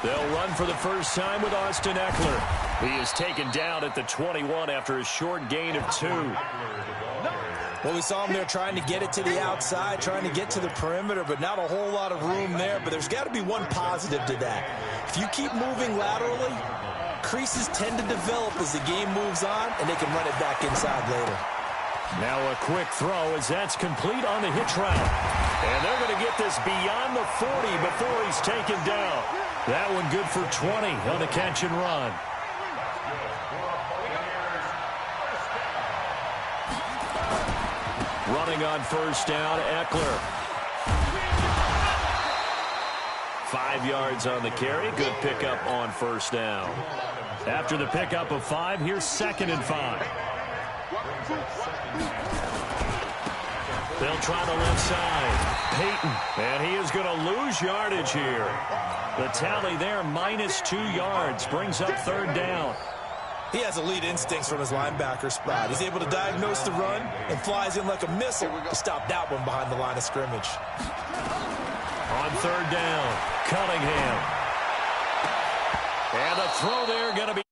They'll run for the first time with Austin Eckler. He is taken down at the 21 after a short gain of 2. Well, we saw him there trying to get it to the outside, trying to get to the perimeter, but not a whole lot of room there. But there's got to be one positive to that. If you keep moving laterally, creases tend to develop as the game moves on, and they can run it back inside later. Now a quick throw as that's complete on the hitch route. And they're going to get this beyond the 40 before he's taken down. That one good for 20 on the catch and run. Running on first down, Eckler. 5 yards on the carry. Good pickup on first down. After the pickup of 5, here's 2nd and 5. They'll try the left side. Peyton, and he is going to lose yardage here. The tally there, -2 yards, brings up 3rd down. He has elite instincts from his linebacker spot. He's able to diagnose the run and flies in like a missile to stop that one behind the line of scrimmage. On 3rd down, Cunningham. And a throw there going to be.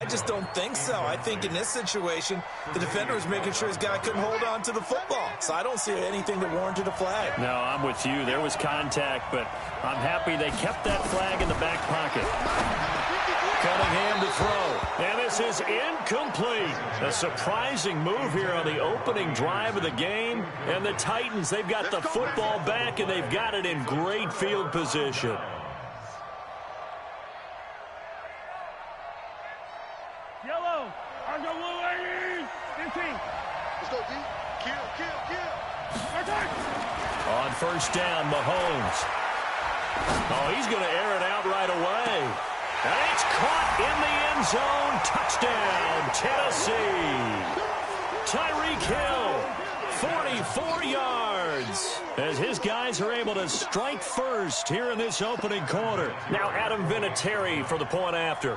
I just don't think so. I think in this situation, the defender was making sure his guy couldn't hold on to the football. So I don't see anything that warranted a flag. No, I'm with you. There was contact, but I'm happy they kept that flag in the back pocket. Cunningham to throw. And this is incomplete. A surprising move here on the opening drive of the game. And the Titans, they've got the football back, and they've got it in great field position. Yellow, our go ladies. 15. Let's go, D. Kill. On first down, Mahomes. Oh, he's going to air it out right away. And it's caught in the end zone. Touchdown, Tennessee. Tyreek Hill, 44 yards. As his guys are able to strike first here in this opening quarter. Now Adam Vinatieri for the point after.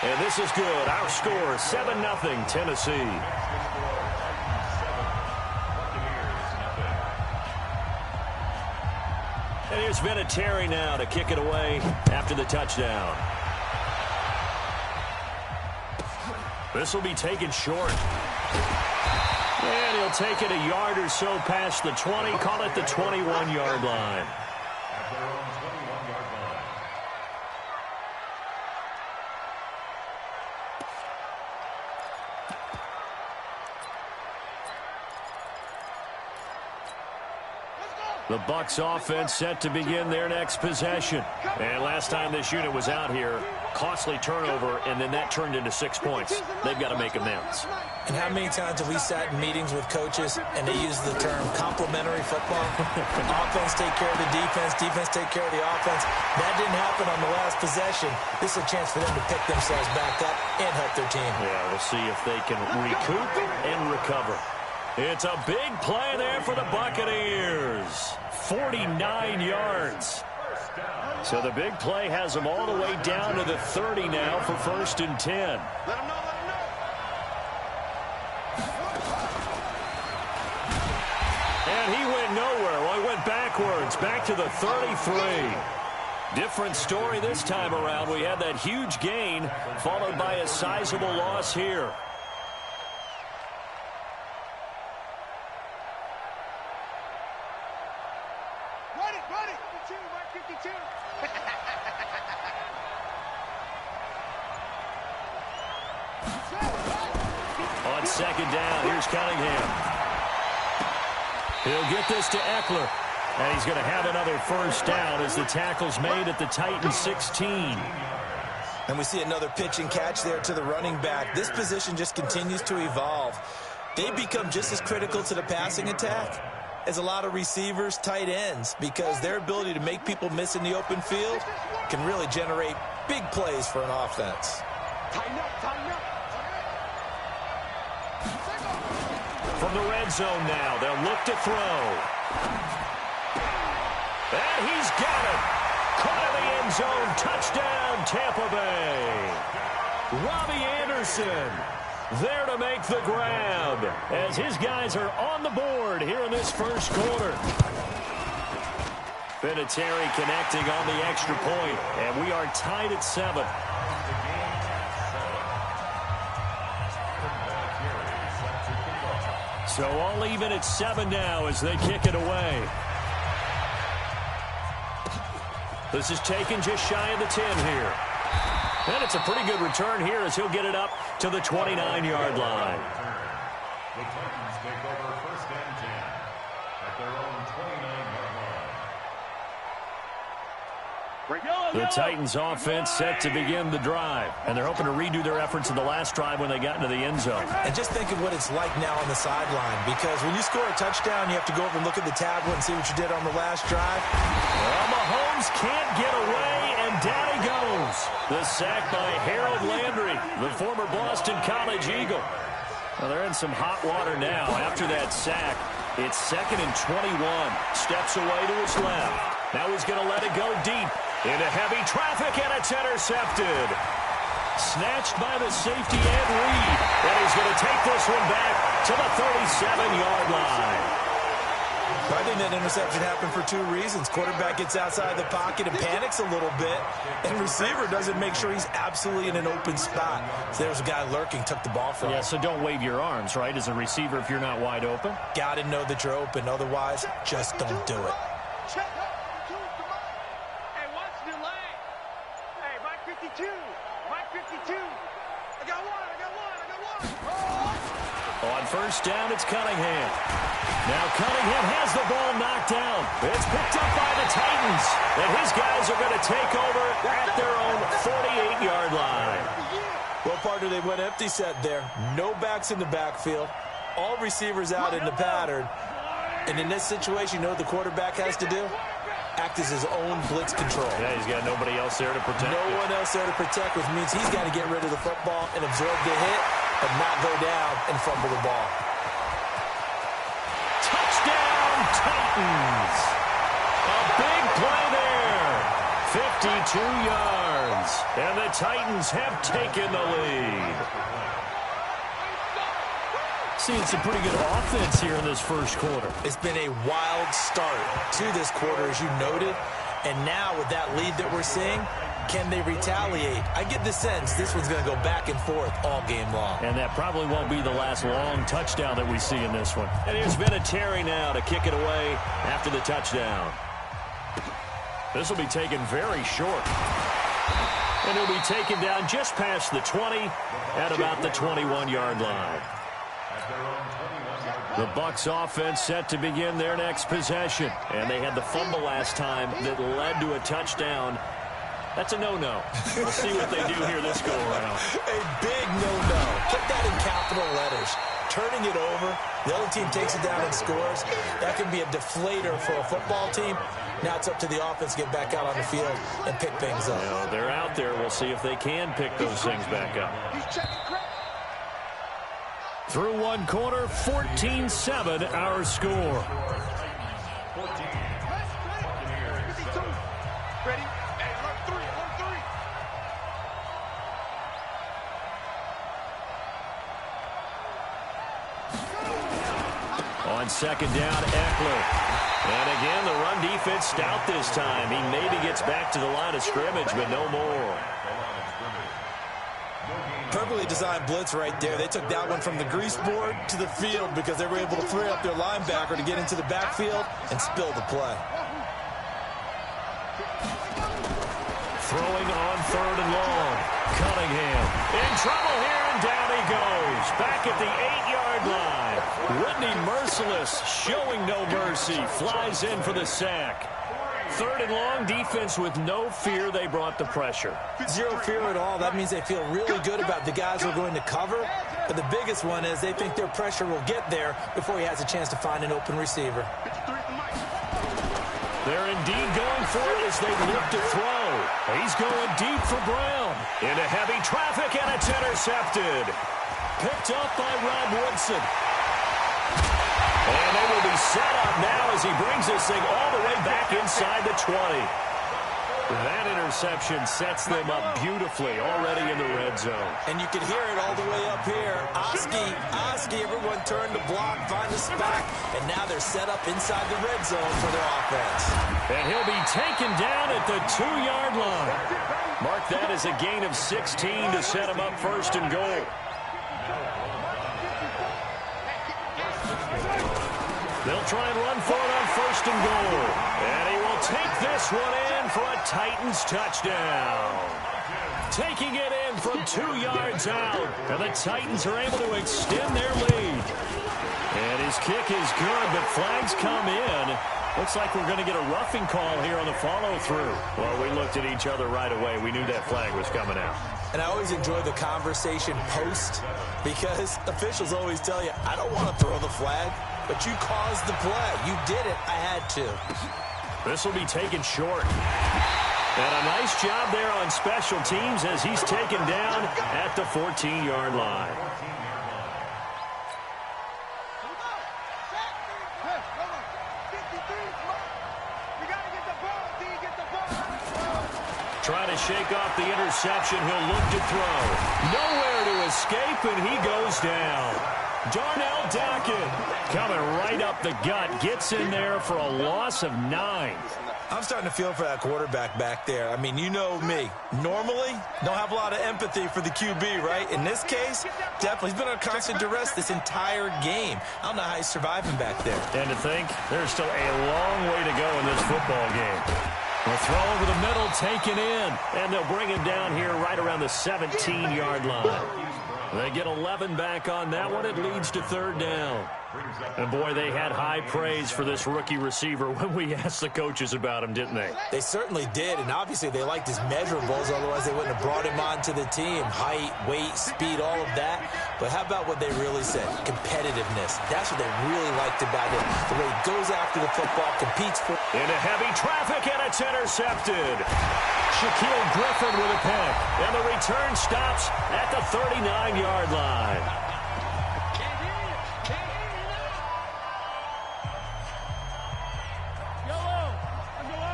And this is good. Our score, 7-0, Tennessee. And here's Vinatieri now to kick it away after the touchdown. This will be taken short. And he'll take it a yard or so past the 20. Call it the 21-yard line. The Bucs offense set to begin their next possession. And last time this unit was out here, costly turnover, and then that turned into 6 points. They've got to make amends. And how many times have we sat in meetings with coaches and they use the term complementary football? Offense take care of the defense, defense take care of the offense. That didn't happen on the last possession. This is a chance for them to pick themselves back up and help their team. Yeah, we'll see if they can recoup and recover. It's a big play there for the Buccaneers. 49 yards. So the big play has them all the way down to the 30 now for 1st and 10. Let him know. And he went nowhere. Well, he went backwards, back to the 33. Different story this time around. We had that huge gain, followed by a sizable loss here. Run it. 52. On 2nd down, here's Cunningham. He'll get this to Eckler. And he's going to have another 1st down as the tackle's made at the Titans 16. And we see another pitch and catch there to the running back. This position just continues to evolve. They become just as critical to the passing attack as a lot of receivers, tight ends, because their ability to make people miss in the open field can really generate big plays for an offense. Tighten up. From the red zone now, they'll look to throw. And he's got it. Caught in the end zone. Touchdown, Tampa Bay. Robbie Anderson. there to make the grab as his guys are on the board here in this first quarter. Vinatieri connecting on the extra point, and we are tied at 7. So all even at 7 now as they kick it away. This is taken just shy of the 10 here. And it's a pretty good return here as he'll get it up to the 29-yard line. The Titans take over first and 10 at their own 29-yard line. The Titans offense set to begin the drive. And they're hoping to redo their efforts in the last drive when they got into the end zone. And just think of what it's like now on the sideline. Because when you score a touchdown, you have to go over and look at the tablet and see what you did on the last drive. Well, Mahomes can't get away, and down he goes. The sack by Harold Landry, the former Boston College Eagle. Well, they're in some hot water now. After that sack, it's 2nd and 21. Steps away to his left. Now he's going to let it go deep into heavy traffic, and it's intercepted. Snatched by the safety Ed Reed. And he's going to take this one back to the 37-yard line. I think that interception happened for 2 reasons. Quarterback gets outside the pocket and panics a little bit, and receiver doesn't make sure he's absolutely in an open spot. So there's a guy lurking, took the ball from him. Yeah, so don't wave your arms, right, as a receiver if you're not wide open. Got to know that you're open. Otherwise, just don't do it. Hey, watch the lane. Hey, Mike 52. Mike 52. I got one. On first down, it's Cunningham. Now Cunningham has the ball knocked down. It's picked up by the Titans. And his guys are going to take over at their own 48-yard line. Well, partner, they went empty set there. No backs in the backfield. All receivers out in the pattern. And in this situation, you know what the quarterback has to do? Act as his own blitz control. Yeah, he's got nobody else there to protect. No one else there to protect, which means he's got to get rid of the football and absorb the hit, but not go down and fumble the ball. Touchdown, Titans. A big play there. 52 yards. And the Titans have taken the lead. Seeing some pretty good offense here in this first quarter. It's been a wild start to this quarter, as you noted. And now with that lead that we're seeing, can they retaliate? I get the sense this one's going to go back and forth all game long. And that probably won't be the last long touchdown that we see in this one. And here's Vinatieri now to kick it away after the touchdown. This will be taken very short. And it'll be taken down just past the 20 at about the 21-yard line. The Bucs offense set to begin their next possession. And they had the fumble last time that led to a touchdown. That's a no-no. We'll see what they do here this go-around. A big no-no. Put that in capital letters. Turning it over, the other team takes it down and scores. That can be a deflator for a football team. Now it's up to the offense to get back out on the field and pick things up. You know, they're out there. We'll see if they can pick those things back up. Through one quarter, 14-7 our score. 14. Ready? Hey, alert 3, alert 3. On second down, Eckler. And again, the run defense stout this time. He maybe gets back to the line of scrimmage, but no more. Perfectly designed blitz right there. They took that one from the grease board to the field because they were able to free up their linebacker to get into the backfield and spill the play. Throwing on third and long. Cunningham in trouble here, and down he goes. Back at the 8-yard line. Whitney Merciless showing no mercy. Flies in for the sack. Third and long, defense with no fear. They brought the pressure. Zero fear at all. That means they feel really good about the guys who are going to cover. But the biggest one is they think their pressure will get there before he has a chance to find an open receiver. They're indeed going for it as they look to throw. He's going deep for Brown. Into heavy traffic, and it's intercepted. Picked up by Rob Woodson. And they will be set up now as he brings this thing all the way back inside the 20. That interception sets them up beautifully already in the red zone. And you can hear it all the way up here. Oski, everyone turned to block, find a spot, and now they're set up inside the red zone for their offense. And he'll be taken down at the 2-yard line. Mark that as a gain of 16 to set him up first and goal. They'll try and run for it on first and goal. And he will take this one in for a Titans touchdown. Taking it in from 2 yards out. And the Titans are able to extend their lead. And his kick is good, but flags come in. Looks like we're going to get a roughing call here on the follow-through. Well, we looked at each other right away. We knew that flag was coming out. And I always enjoy the conversation post because officials always tell you, I don't want to throw the flag, but you caused the play. You did it. I had to. This will be taken short. And a nice job there on special teams as he's taken down at the 14-yard line. Trying to shake off the interception. He'll look to throw. Nowhere to escape, and he goes down. Darnell Dockett coming right up the gut. Gets in there for a loss of 9. I'm starting to feel for that quarterback back there. I mean, you know me. Normally, don't have a lot of empathy for the QB, right? In this case, definitely. He's been on constant duress this entire game. I don't know how he's surviving back there. And to think, there's still a long way to go in this football game. The throw over the middle, taken in. And they'll bring him down here right around the 17-yard line. They get 11 back on that one. It leads to third down. And, boy, they had high praise for this rookie receiver when we asked the coaches about him, didn't they? They certainly did, and obviously they liked his measurables. Otherwise, they wouldn't have brought him onto the team. Height, weight, speed, all of that. But how about what they really said? Competitiveness. That's what they really liked about him. The way he goes after the football, competes for... Into heavy traffic, and it's intercepted. Shaquille Griffin with a pick. And the return stops at the 39-yard line.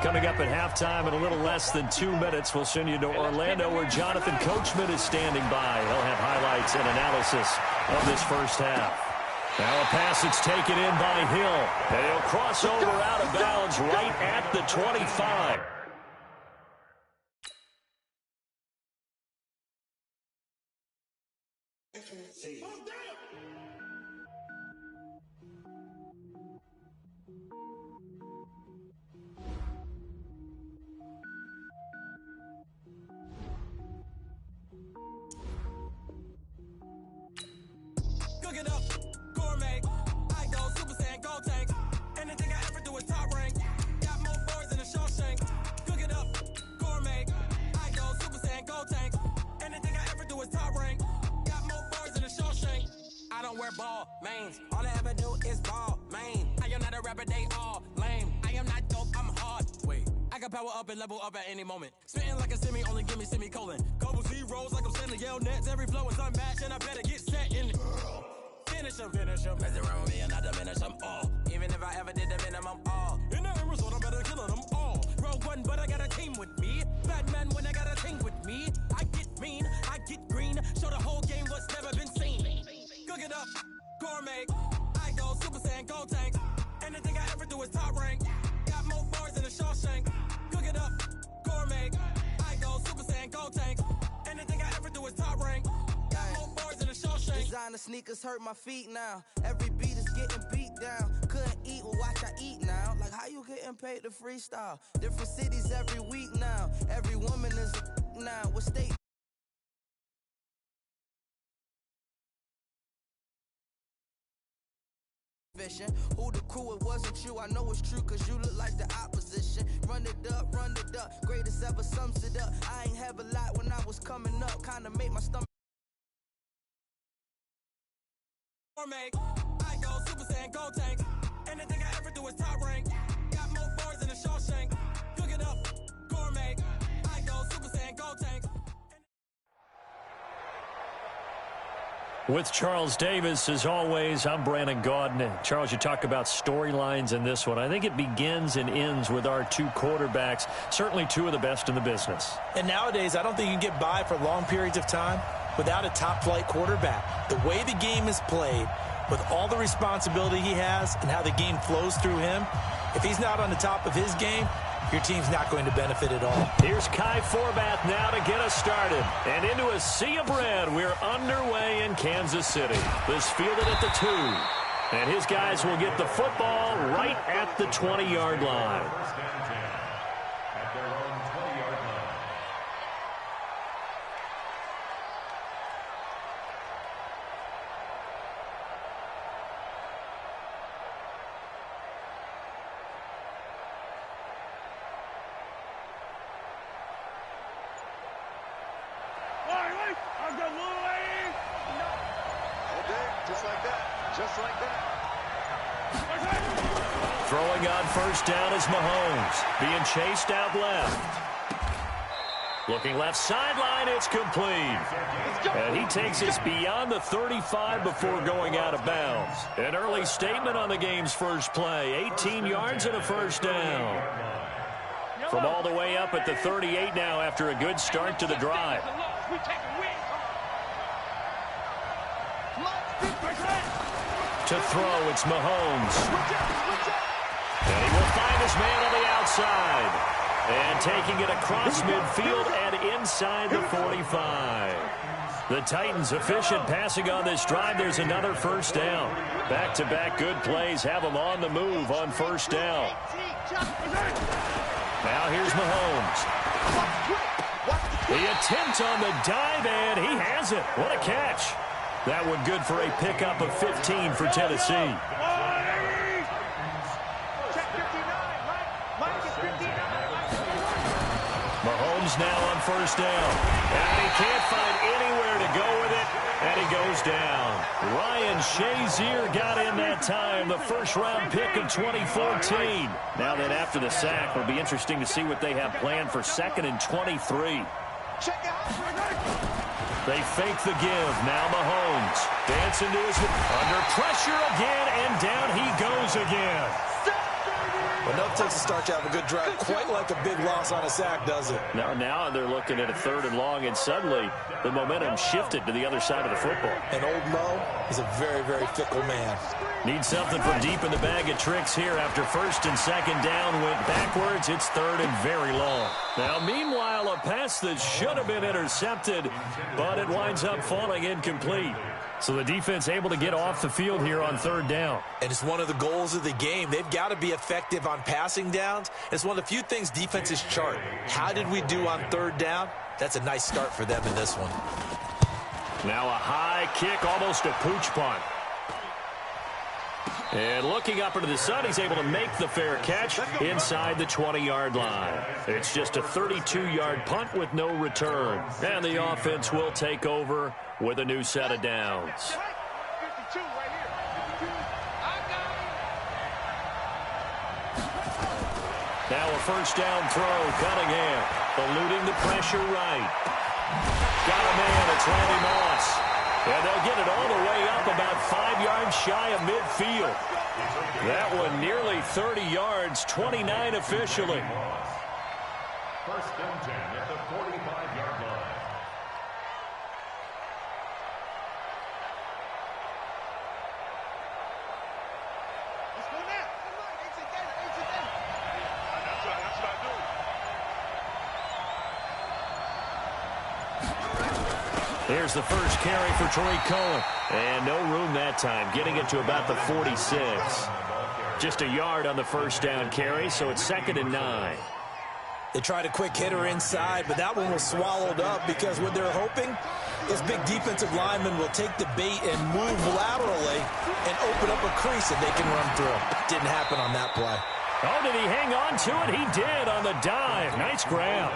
Coming up at halftime in a little less than 2 minutes, we'll send you to Orlando where Jonathan Coachman is standing by. He'll have highlights and analysis of this first half. Now a pass that's taken in by Hill. And he'll cross over out of bounds right at the 25. Cook it up, gourmet. I go Super Saiyan, go tank. Anything I ever do is top rank. Got more boards than a Shawshank. Cook it up, gourmet. I go Super Saiyan, go tank. Anything I ever do is top rank. Got more boards than a Shawshank. I don't wear ball mains. All I ever do is ball main. I am not a rapper, they all lame. I am not dope, I'm hard. Wait, I can power up and level up at any moment. Spitting like a semi, only give me semicolon. Couple zeros like I'm sending yell nets. Every flow is unmatched, and I better get set in it. Finish him. Mess around with me and I diminish them all. Even if I ever did the minimum, all. In the end result, I'm better killing them all. Rogue one, but I got a team with me. Batman when I got a team with me. I get mean, I get green. Show the whole game what's never been seen. Cook it up, gourmet. I go Super Saiyan, go tank. Anything I ever do is top rank. Got more bars than a Shawshank. Cook it up, gourmet. I go Super Saiyan, go tank. Anything I ever do is top rank. Designer sneakers hurt my feet now. Every beat is getting beat down. Couldn't eat, well watch I eat now. Like how you getting paid to freestyle? Different cities every week now. Every woman is a now. What state? Who the crew, it wasn't you. I know it's true cause you look like the opposition. Run it up, greatest ever sums it up. I ain't have a lot when I was coming up. Kinda make my stomach I go Super Saiyan, go tank. Anything I ever do is top rank. Got more bars than a Shawshank. Cook it up, gourmet. I go Super Saiyan, go tank. With Charles Davis, as always, I'm Brandon Gaudin. Charles, you talk about storylines in this one. I think it begins and ends with our two quarterbacks, certainly two of the best in the business. And nowadays, I don't think you can get by for long periods of time without a top-flight quarterback. The way the game is played, with all the responsibility he has and how the game flows through him, if he's not on the top of his game, your team's not going to benefit at all. Here's Kai Forbath now to get us started. And into a sea of red, we're underway in Kansas City. This fielded at the 2. And his guys will get the football right at the 20-yard line. First and 10 at their own 20-yard line. Just like that. Just like that. Throwing on first down is Mahomes. Being chased out left. Looking left sideline, it's complete. And he takes us beyond the 35 before going out of bounds. An early statement on the game's first play. 18 yards and a first down. From all the way up at the 38 now after a good start to the drive. To throw, it's Mahomes. And he will find his man on the outside. And taking it across midfield and inside the 45. The Titans efficient passing on this drive. There's another first down. Back-to-back good plays have them on the move on first down. Now here's Mahomes. The attempt on the dive, and he has it. What a catch. That one good for a pickup of 15 for Tennessee. Mahomes now on first down. And he can't find anywhere to go with it, and he goes down. Ryan Shazier got in that time, the first-round pick of 2014. Now then, after the sack, it'll be interesting to see what they have planned for 2nd and 23. They fake the give. Now Mahomes dancing to his under pressure again, and down he goes again. Well, no takes to start to have a good drive, quite like a big loss on a sack, does it? Now they're looking at a 3rd and long, and suddenly the momentum shifted to the other side of the football. And old Mo is a very, very fickle man. Need something from deep in the bag of tricks here. After 1st and 2nd down went backwards, it's 3rd and very long. Now, meanwhile, a pass that should have been intercepted, but it winds up falling incomplete. So the defense able to get off the field here on 3rd down. And it's one of the goals of the game. They've got to be effective on passing downs. It's one of the few things defenses chart. How did we do on 3rd down? That's a nice start for them in this one. Now a high kick, almost a pooch punt. And looking up into the sun, he's able to make the fair catch inside the 20-yard line. It's just a 32-yard punt with no return. And the offense will take over with a new set of downs. Now a first down throw, Cunningham eluding the pressure right. Got a man, it's Randy Moss. And they'll get it all the way up about 5 yards shy of midfield. That one nearly 30 yards, 29 officially. First and 10 at the 45-yard line. Let's go now. Come on, exit that, exit that. That's what I do. Here's the first carry for Tariq Cohen. And no room that time, getting it to about the 46. Just a yard on the first down carry, so it's 2nd and 9. They tried a quick hitter inside, but that one was swallowed up because what they're hoping is big defensive linemen will take the bait and move laterally and open up a crease that they can run through. Didn't happen on that play. Oh, did he hang on to it? He did on the dive. Nice grab.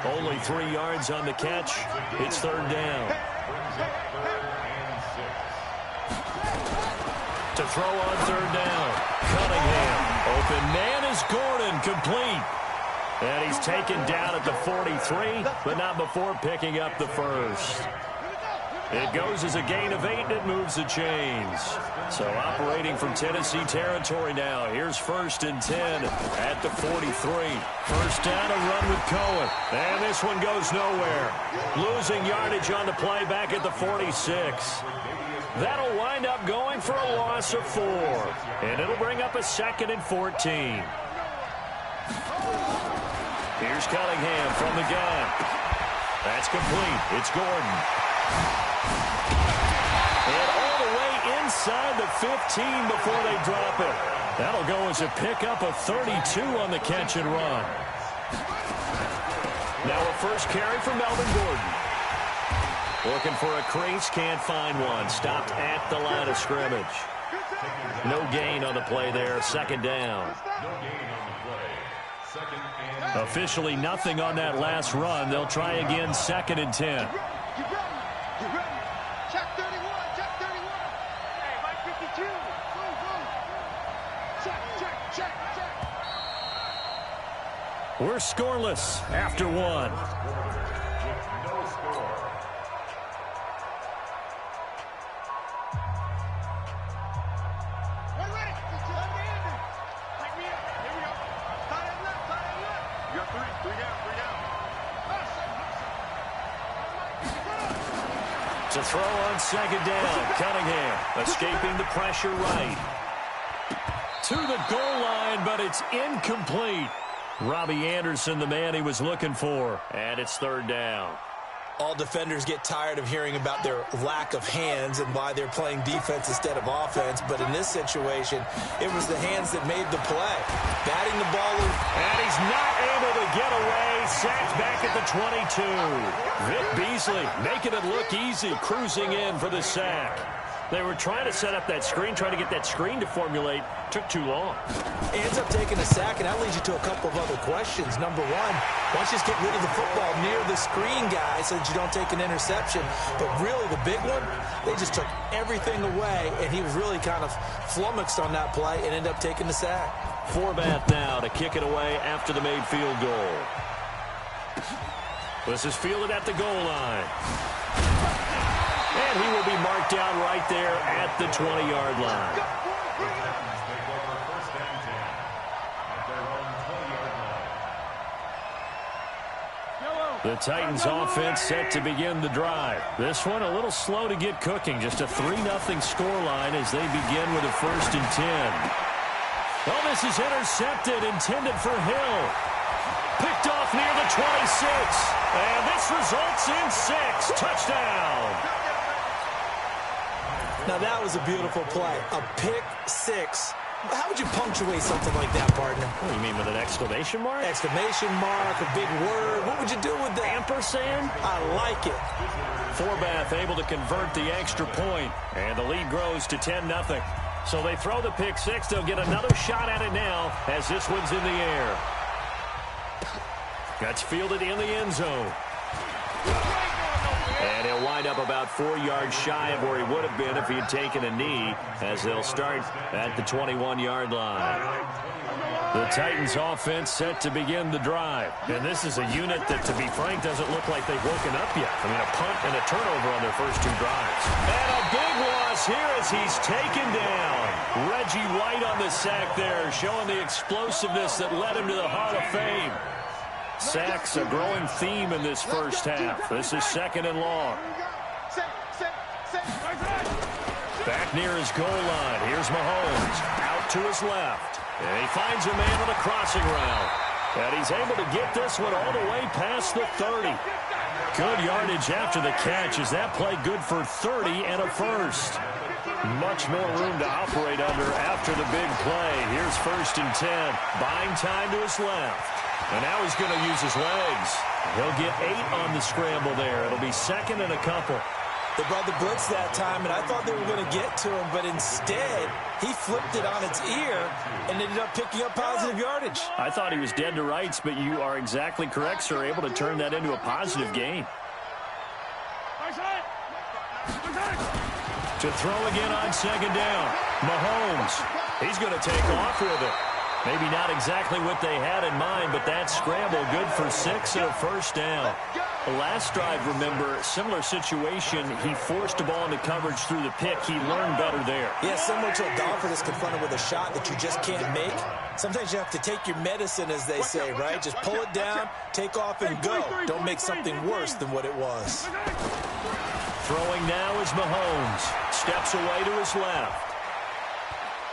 Only 3 yards on the catch. It's 3rd down. To throw on 3rd down. Cunningham. Open man is Gordon. Complete. And he's taken down at the 43, but not before picking up the first. It goes as a gain of 8, and it moves the chains. So operating from Tennessee territory now. Here's 1st and 10 at the 43. First down, a run with Cohen. And this one goes nowhere. Losing yardage on the play back at the 46. That'll wind up going for a loss of 4. And it'll bring up a 2nd and 14. Here's Cunningham from the gun. That's complete. It's Gordon. And all the way inside the 15 before they drop it. That'll go as a pickup of 32 on the catch and run. Now a first carry for Melvin Gordon. Looking for a crease, can't find one. Stopped at the line of scrimmage. No gain on the play there, 2nd down. Officially nothing on that last run. They'll try again, 2nd and 10. Check 31, check 31. Hey, Mike 52. Check. We're scoreless after 1. No score. We're ready. Take me up. Here we go. Side and left. You got 3 down. To throw on 2nd down, Cunningham escaping the pressure right. To the goal line, but it's incomplete. Robbie Anderson, the man he was looking for, and it's 3rd down. All defenders get tired of hearing about their lack of hands and why they're playing defense instead of offense. But in this situation, it was the hands that made the play. Batting the ball. And he's not able to get away. Sacked back at the 22. Vic Beasley making it look easy, cruising in for the sack. They were trying to set up that screen, trying to get that screen to formulate. Took too long. Ends up taking a sack, and that leads you to a couple of other questions. Number one, why don't you just get rid of the football near the screen guy so that you don't take an interception? But really, the big one, they just took everything away, and he was really kind of flummoxed on that play and ended up taking the sack. Forbath now to kick it away after the made field goal. This is fielded at the goal line. And he will be marked down right there at the 20-yard line. The Titans offense set to begin the drive. This one a little slow to get cooking. Just a 3-0 scoreline as they begin with a 1st and 10. Oh, this is intercepted, intended for Hill. Picked off near the 26. And this results in 6. Touchdown. Now, that was a beautiful play. A pick 6. How would you punctuate something like that, partner? What do you mean, with an exclamation mark? Exclamation mark, a big word. What would you do with that? Ampersand? I like it. Forbath able to convert the extra point, and the lead grows to 10-0. So they throw the pick 6. They'll get another shot at it now as this one's in the air. That's fielded in the end zone. And he'll wind up about 4 yards shy of where he would have been if he had taken a knee, as they'll start at the 21-yard line. The Titans offense set to begin the drive. And this is a unit that, to be frank, doesn't look like they've woken up yet. I mean, a punt and a turnover on their first 2 drives. And a big loss here as he's taken down. Reggie White on the sack there, showing the explosiveness that led him to the Hall of Fame. Sacks a growing theme in this first half. This is 2nd and long. Back near his goal line. Here's Mahomes out to his left. And he finds a man on a crossing route. And he's able to get this one all the way past the 30. Good yardage after the catch. Is that play good for 30 and a first? Much more room to operate under after the big play. Here's 1st and 10. Buying time to his left. And now he's going to use his legs. He'll get 8 on the scramble there. It'll be 2nd and a couple. They brought the blitz that time, and I thought they were going to get to him, but instead, he flipped it on its ear and ended up picking up positive yardage. I thought he was dead to rights, but you are exactly correct, sir, able to turn that into a positive gain. To throw again on 2nd down. Mahomes, he's going to take off with it. Maybe not exactly what they had in mind, but that scramble good for 6 and a first down. The last drive, remember, similar situation. He forced the ball into coverage through the pick. He learned better there. Yeah, similar to a golfer that's confronted with a shot that you just can't make. Sometimes you have to take your medicine, as they say, right? Just pull it down, take off, and go. Don't make something worse than what it was. Throwing now is Mahomes. Steps away to his left.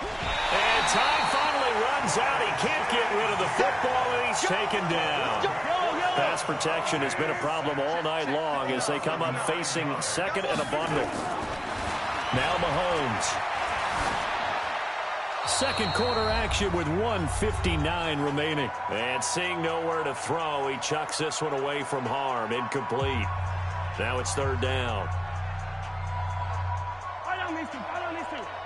And time finally runs out. He can't get rid of the football, and he's taken down. Pass protection has been a problem all night long as they come up facing second and a bundle. Now Mahomes. Second quarter action with 1:59 remaining. And seeing nowhere to throw, he chucks this one away from harm. Incomplete. Now it's third down.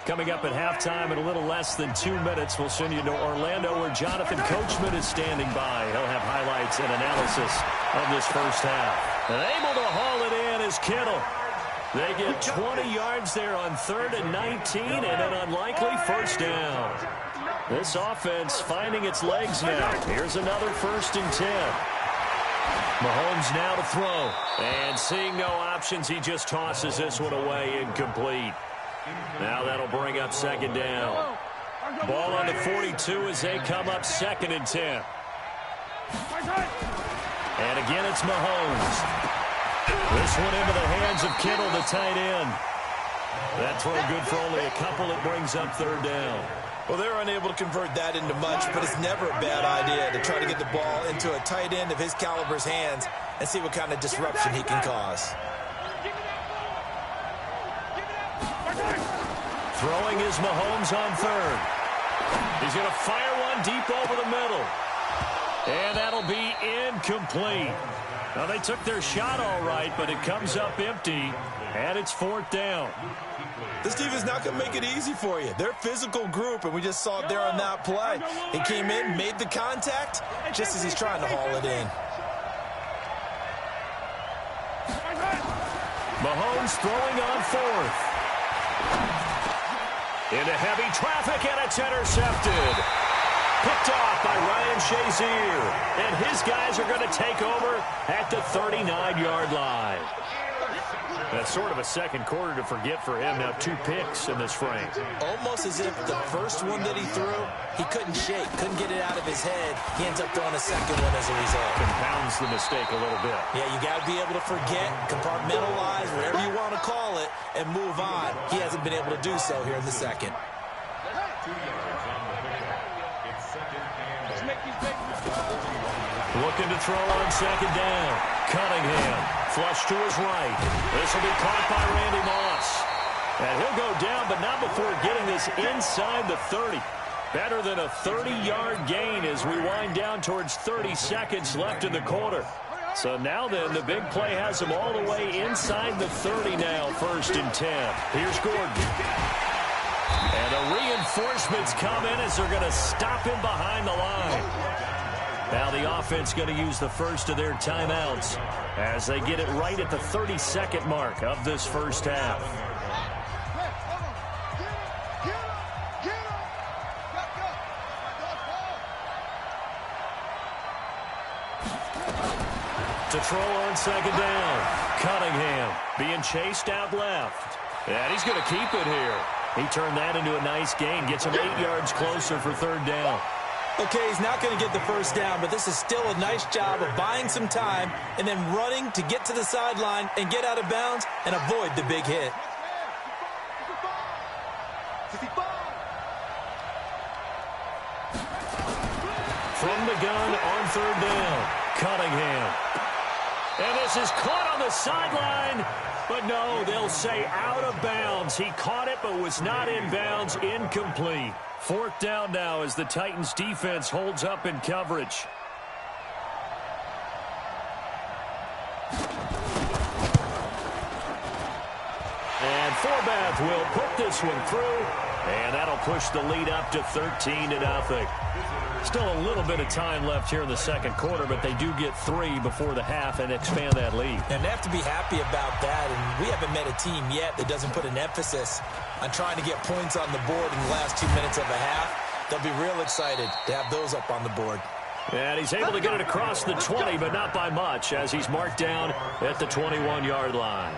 Coming up at halftime in a little less than 2 minutes, we'll send you to Orlando where Jonathan Coachman is standing by. He'll have highlights and analysis of this first half. And able to haul it in is Kittle. They get 20 yards there on 3rd and 19 and an unlikely first down. This offense finding its legs now. Here's another 1st and 10. Mahomes now to throw. And seeing no options, he just tosses this one away, incomplete. Now that'll bring up second down. Ball on the 42 as they come up 2nd and 10. And again, it's Mahomes. This one into the hands of Kittle, the tight end. That throw good for only a couple. It brings up 3rd down. Well, they're unable to convert that into much, but it's never a bad idea to try to get the ball into a tight end of his caliber's hands and see what kind of disruption he can cause. Throwing is Mahomes on 3rd. He's going to fire one deep over the middle. And that'll be incomplete. Now, they took their shot all right, but it comes up empty, and it's 4th down. This team is not going to make it easy for you. They're a physical group, and we just saw it there on that play. He came in, made the contact, just as he's trying to haul it in. Mahomes throwing on 4th. Into heavy traffic, and it's intercepted. Picked off by Ryan Shazier. And his guys are going to take over at the 39-yard line. That's sort of a second quarter to forget for him. Now 2 picks in this frame. Almost as if the first one that he threw, he couldn't shake, couldn't get it out of his head. He ends up throwing a second one as a result. Compounds the mistake a little bit. Yeah, you got to be able to forget, compartmentalize, whatever you want to call it, and move on. He hasn't been able to do so here in the second. 2 yards on the pickup. It's 2nd and 10. Looking to throw on 2nd down. Cunningham, flush to his right. This will be caught by Randy Moss. And he'll go down, but not before getting this inside the 30. Better than a 30-yard gain as we wind down towards 30 seconds left in the quarter. So now then, the big play has him all the way inside the 30 now, 1st and 10. Here's Gordon. And the reinforcements come in as they're going to stop him behind the line. Now the offense going to use the first of their timeouts as they get it right at the 30-second mark of this first half. To throw on 2nd down. Cunningham being chased out left. And he's going to keep it here. He turned that into a nice gain. Gets him 8 yards closer for 3rd down. Okay, he's not going to get the first down, but this is still a nice job of buying some time and then running to get to the sideline and get out of bounds and avoid the big hit. From the gun on 3rd down, Cunningham. And this is caught on the sideline, but no, they'll say out of bounds. He caught it but was not in bounds, incomplete. 4th down now as the Titans defense holds up in coverage. And Forbath will put this one through, and that'll push the lead up to 13-0. Still a little bit of time left here in the second quarter, but they do get 3 before the half and expand that lead. And they have to be happy about that, and we haven't met a team yet that doesn't put an emphasis on trying to get points on the board in the last 2 minutes of a half. They'll be real excited to have those up on the board. And he's able to get it across the 20, but not by much, as he's marked down at the 21-yard line.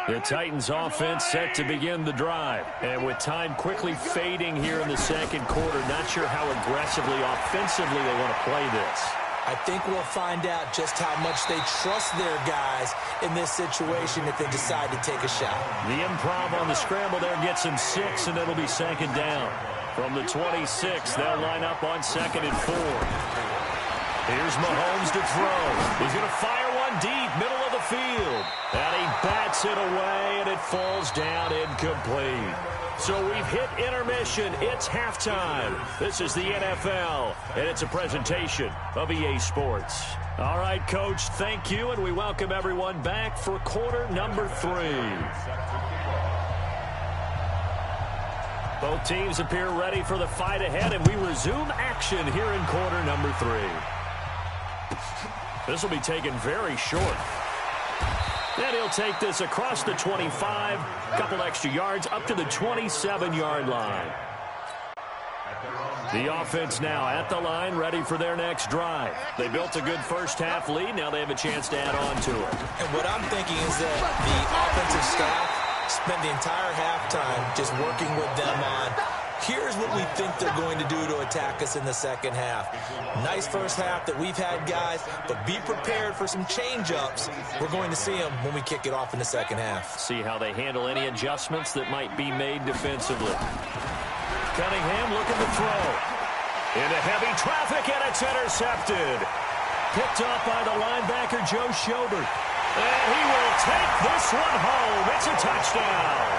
The Titans offense set to begin the drive. And with time quickly fading here in the second quarter, not sure how aggressively, offensively they want to play this. I think we'll find out just how much they trust their guys in this situation if they decide to take a shot. The improv on the scramble there gets him 6, and it'll be second down. From the 26, they'll line up on 2nd and 4. Here's Mahomes to throw. He's going to fire one deep, middle of the field. And he bats it away, and it falls down incomplete. So we've hit intermission. It's halftime. This is the NFL, and it's a presentation of EA Sports. All right, Coach, thank you, and we welcome everyone back for quarter number 3. Both teams appear ready for the fight ahead, and we resume action here in quarter number 3. This will be taken very short. And he'll take this across the 25, a couple extra yards, up to the 27-yard line. The offense now at the line, ready for their next drive. They built a good first-half lead. Now they have a chance to add on to it. And what I'm thinking is that the offensive staff spent the entire halftime just working with them on, here's what we think they're going to do to attack us in the second half. Nice first half that we've had, guys, but be prepared for some change-ups. We're going to see them when we kick it off in the second half. See how they handle any adjustments that might be made defensively. Cunningham looking to throw. Into heavy traffic, and it's intercepted. Picked up by the linebacker, Joe Schobert. And he will take this one home. It's a touchdown.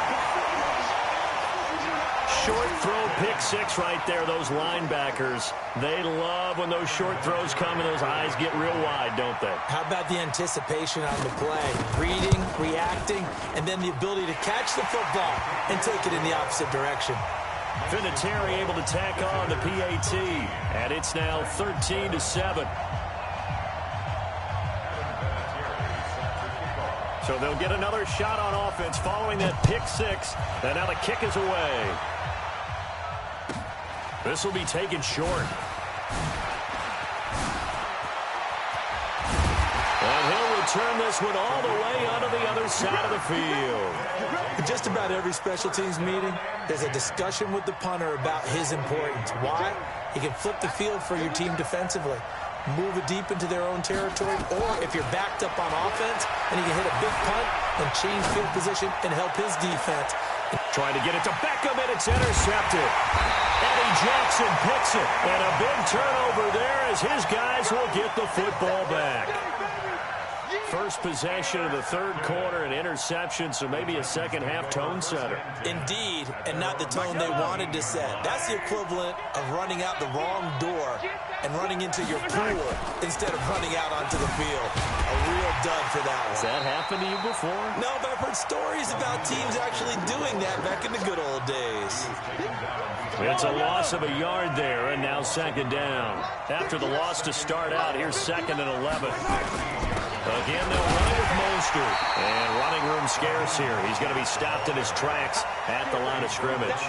Short throw, pick 6 right there. Those linebackers, they love when those short throws come and those eyes get real wide, don't they? How about the anticipation on the play? Reading, reacting, and then the ability to catch the football and take it in the opposite direction. Vinatieri able to tack on the PAT, and it's now 13-7. So they'll get another shot on offense following that pick 6, and now the kick is away. This will be taken short. And he'll return this one all the way onto the other side of the field. In just about every special teams meeting, there's a discussion with the punter about his importance. Why? He can flip the field for your team defensively, move it deep into their own territory, or if you're backed up on offense, and he can hit a big punt and change field position and help his defense. Trying to get it to Beckham, and it's intercepted. Eddie Jackson picks it, and a big turnover there as his guys will get the football back. First possession of the third quarter, an interception, so maybe a second-half tone setter. Indeed, and not the tone they wanted to set. That's the equivalent of running out the wrong door and running into your pool instead of running out onto the field. A real dud for that one. Has that happened to you before? No, but I've heard stories about teams actually doing that back in the good old days. It's a loss of a yard there, and now second down. After the loss to start out, here's 2nd and 11. Again, they'll run it with Mostert. And running room scarce here. He's going to be stopped in his tracks at the line of scrimmage.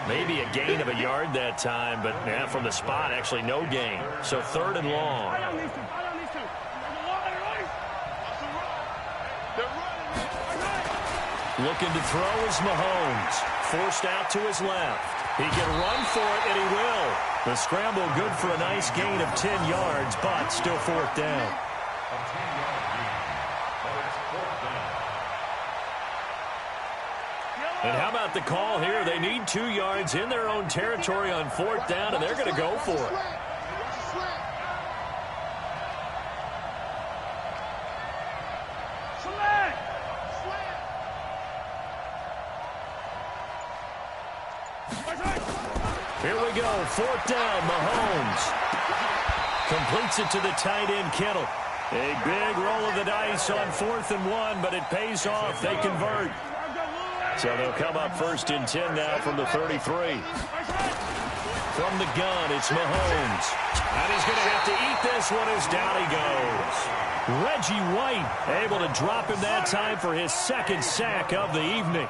Maybe a gain of a yard that time, but yeah, from the spot, actually no gain. So 3rd and long. Looking to throw is Mahomes. Forced out to his left. He can run for it, and he will. The scramble good for a nice gain of 10 yards, but still 4th down. And how about the call here? They need 2 yards in their own territory on 4th down, and they're going to go for it. Here we go, 4th down, Mahomes. Completes it to the tight end, Kittle. A big roll of the dice on 4th and 1, but it pays off. They convert. So they'll come up 1st and 10 now from the 33. From the gun, it's Mahomes. And he's going to have to eat this one as down he goes. Reggie White able to drop him that time for his second sack of the evening.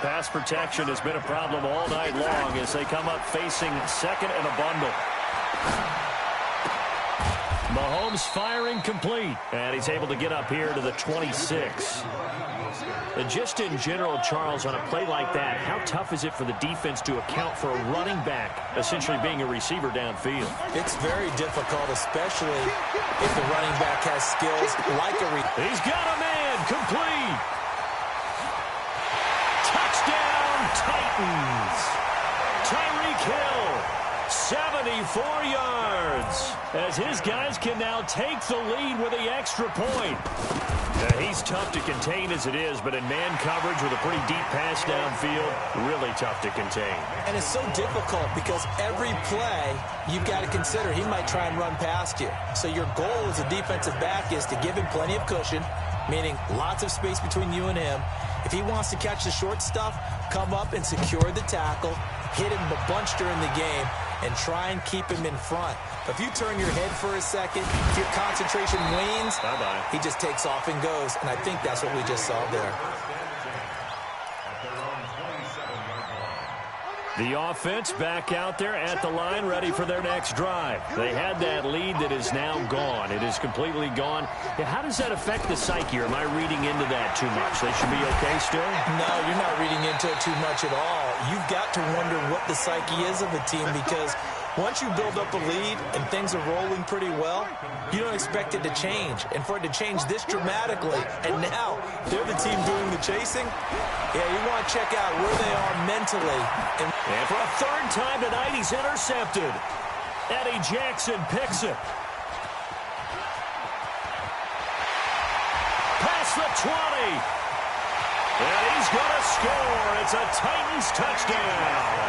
Pass protection has been a problem all night long as they come up facing second and a bundle. Mahomes firing complete, and he's able to get up here to the 26. And just in general, Charles, on a play like that, how tough is it for the defense to account for a running back essentially being a receiver downfield? It's very difficult, especially if the running back has skills like a He's got a man, complete. Touchdown, Titans. Tyreek Hill, 74 yards, as his guys can now take the lead with the extra point. He's tough to contain as it is, but in man coverage with a pretty deep pass downfield, really tough to contain. And it's so difficult because every play you've got to consider he might try and run past you. So your goal as a defensive back is to give him plenty of cushion, meaning lots of space between you and him. If he wants to catch the short stuff, come up and secure the tackle, hit him a bunch during the game, and try and keep him in front. But if you turn your head for a second, if your concentration wanes, bye-bye, he just takes off and goes. And I think that's what we just saw there. The offense back out there at the line, ready for their next drive. They had that lead that is now gone. It is completely gone. How does that affect the psyche? Or am I reading into that too much? They should be okay still? No, you're not reading into it too much at all. You've got to wonder what the psyche is of a team, because once you build up a lead and things are rolling pretty well, you don't expect it to change. And for it to change this dramatically, and now they're the team doing the chasing, yeah, you want to check out where they are mentally. And for a third time tonight, he's intercepted. Eddie Jackson picks it. Past the 20. And he's going to score. It's a Titans touchdown.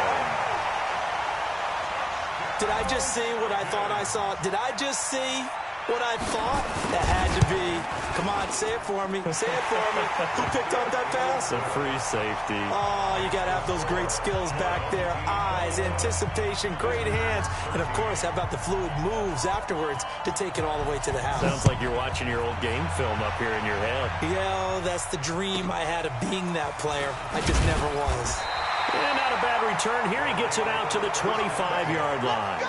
Did I just see what I thought I saw? Did I just see what I thought? That had to be. Come on, say it for me. Say it for me. Who picked up that pass? A free safety. Oh, you got to have those great skills back there. Eyes, anticipation, great hands. And, of course, how about the fluid moves afterwards to take it all the way to the house? Sounds like you're watching your old game film up here in your head. Yeah, that's the dream I had of being that player. I just never was. And not a bad return. Here he gets it out to the 25-yard line.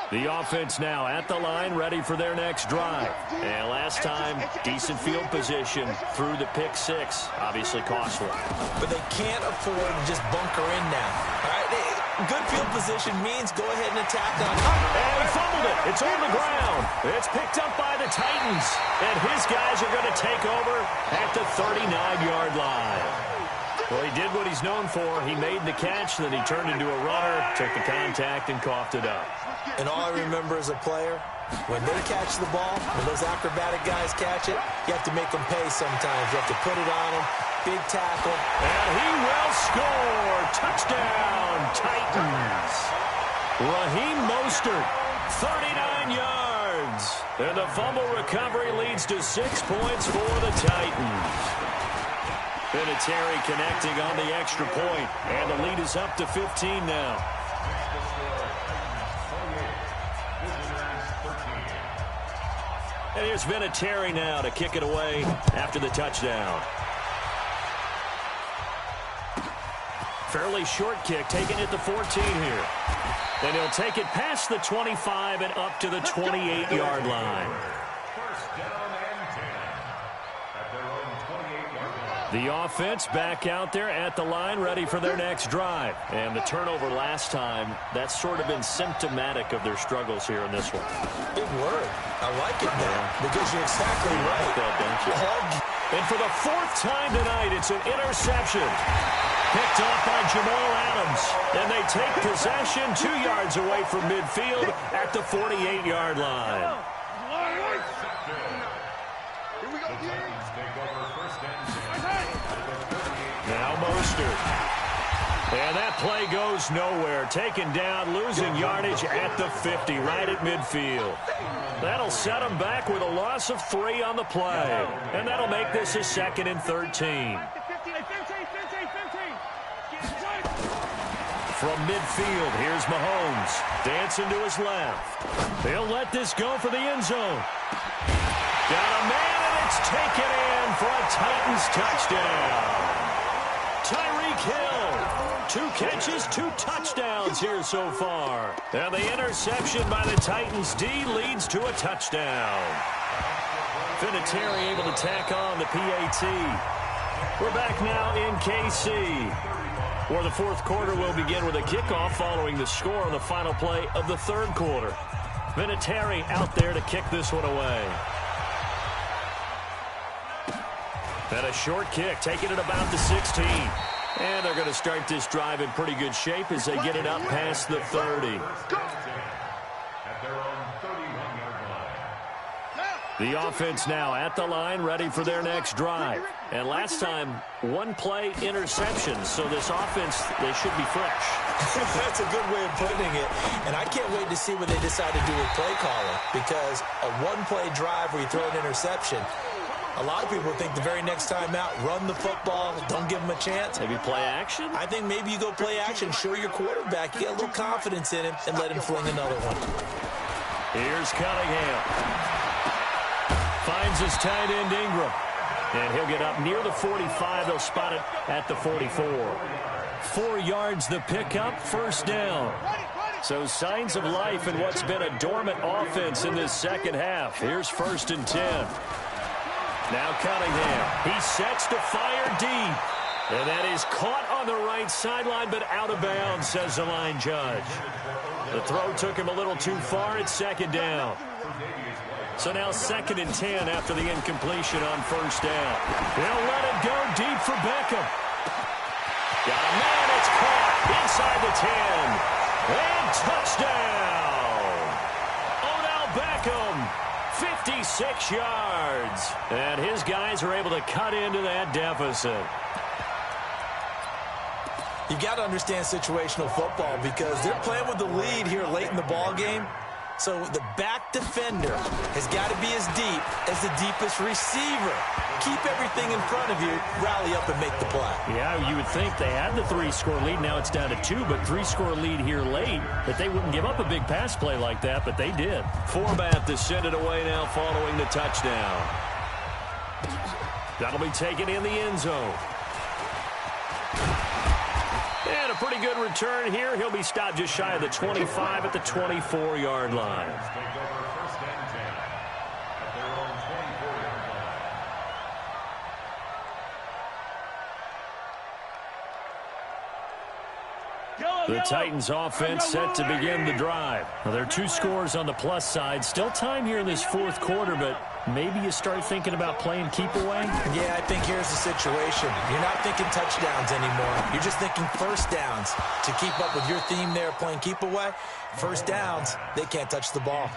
The offense now at the line, ready for their next drive. And last time, decent field position through the pick six. Obviously costly. But they can't afford to just bunker in now. All right? Good field position means go ahead and attack on it. And he fumbled it. It's on the ground. It's picked up by the Titans. And his guys are going to take over at the 39-yard line. Well, he did what he's known for. He made the catch, then he turned into a runner, took the contact, and coughed it up. And all I remember as a player, when they catch the ball, when those acrobatic guys catch it, you have to make them pay sometimes. You have to put it on them. Big tackle. And he will score. Touchdown, Titans. Raheem Mostert, 39 yards. And the fumble recovery leads to 6 points for the Titans. Vinatieri connecting on the extra point, and the lead is up to 15 now. And here's Vinatieri now to kick it away after the touchdown. Fairly short kick, taken at the 14 here. And he'll take it past the 25 and up to the 28-yard line. The offense back out there at the line, ready for their next drive. And the turnover last time, that's sort of been symptomatic of their struggles here in this one. Big word. I like it now, because you're exactly right. Like that, don't you? And for the fourth time tonight, it's an interception. Picked off by Jamal Adams. And they take possession 2 yards away from midfield at the 48-yard line. Now Mostert. And that play goes nowhere. Taken down, losing yardage at the 50, right at midfield. That'll set them back with a loss of 3 on the play. And that'll make this a 2nd and 13. From midfield, here's Mahomes. Dancing to his left. He'll let this go for the end zone. Got a man, and it's taken in for a Titans touchdown. Tyreek Hill, 2 catches, 2 touchdowns here so far. And the interception by the Titans D leads to a touchdown. Vinatieri able to tack on the PAT. We're back now in KC, where the fourth quarter will begin with a kickoff following the score on the final play of the third quarter. Vinatieri out there to kick this one away. And a short kick, taking it about the 16. And they're going to start this drive in pretty good shape as they get it up past the 30. The offense now at the line, ready for their next drive. And last time, 1-play interception, so this offense, they should be fresh. That's a good way of putting it. And I can't wait to see what they decide to do with play calling, because a 1-play drive where you throw an interception, a lot of people think the very next time out, run the football, don't give them a chance. Maybe play action? I think maybe you go play action, show your quarterback, you get a little confidence in him, and let him fling another one. Here's Cunningham. Finds his tight end Ingram. And he'll get up near the 45. They'll spot it at the 44. 4 yards the pickup, first down. So signs of life in what's been a dormant offense in this second half. Here's 1st and 10. Now Cunningham. He sets to fire deep. And that is caught on the right sideline, but out of bounds, says the line judge. The throw took him a little too far. It's 2nd down. So now 2nd and 10 after the incompletion on 1st down. They'll let it go deep for Beckham. Got a man, it's caught inside the 10. And touchdown! Odell Beckham, 56 yards. And his guys are able to cut into that deficit. You've got to understand situational football because they're playing with the lead here late in the ball game. So the back defender has got to be as deep as the deepest receiver. Keep everything in front of you, rally up and make the play. Yeah, you would think they had the 3-score lead. Now it's down to 2, but 3-score lead here late, that they wouldn't give up a big pass play like that, but they did. Forbat to send it away now following the touchdown. That'll be taken in the end zone. And a pretty good return here. He'll be stopped just shy of the 25 at the 24-yard line. The Titans offense set to begin the drive. Well, there are 2 scores on the plus side. Still time here in this fourth quarter, but maybe you start thinking about playing keep away? Yeah, I think here's the situation. You're not thinking touchdowns anymore. You're just thinking first downs. To keep up with your theme there, playing keep away, first downs, they can't touch the ball.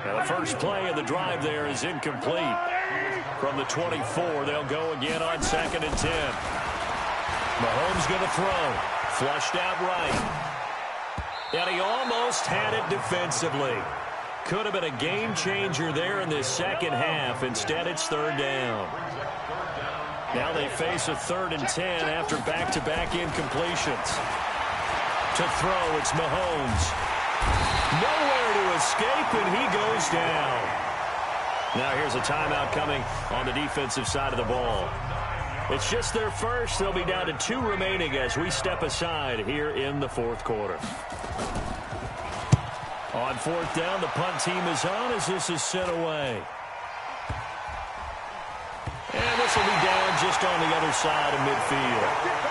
Now, the first play of the drive there is incomplete. From the 24, they'll go again on 2nd and 10. Mahomes going to throw. Flushed out right. And he almost had it defensively. Could have been a game changer there in this second half. Instead, it's 3rd down. Now they face a 3rd and 10 after back-to-back incompletions. To throw, it's Mahomes. Nowhere to escape, and he goes down. Now here's a timeout coming on the defensive side of the ball. It's just their first. They'll be down to 2 remaining as we step aside here in the fourth quarter. On 4th down, the punt team is on as this is sent away. And this will be down just on the other side of midfield.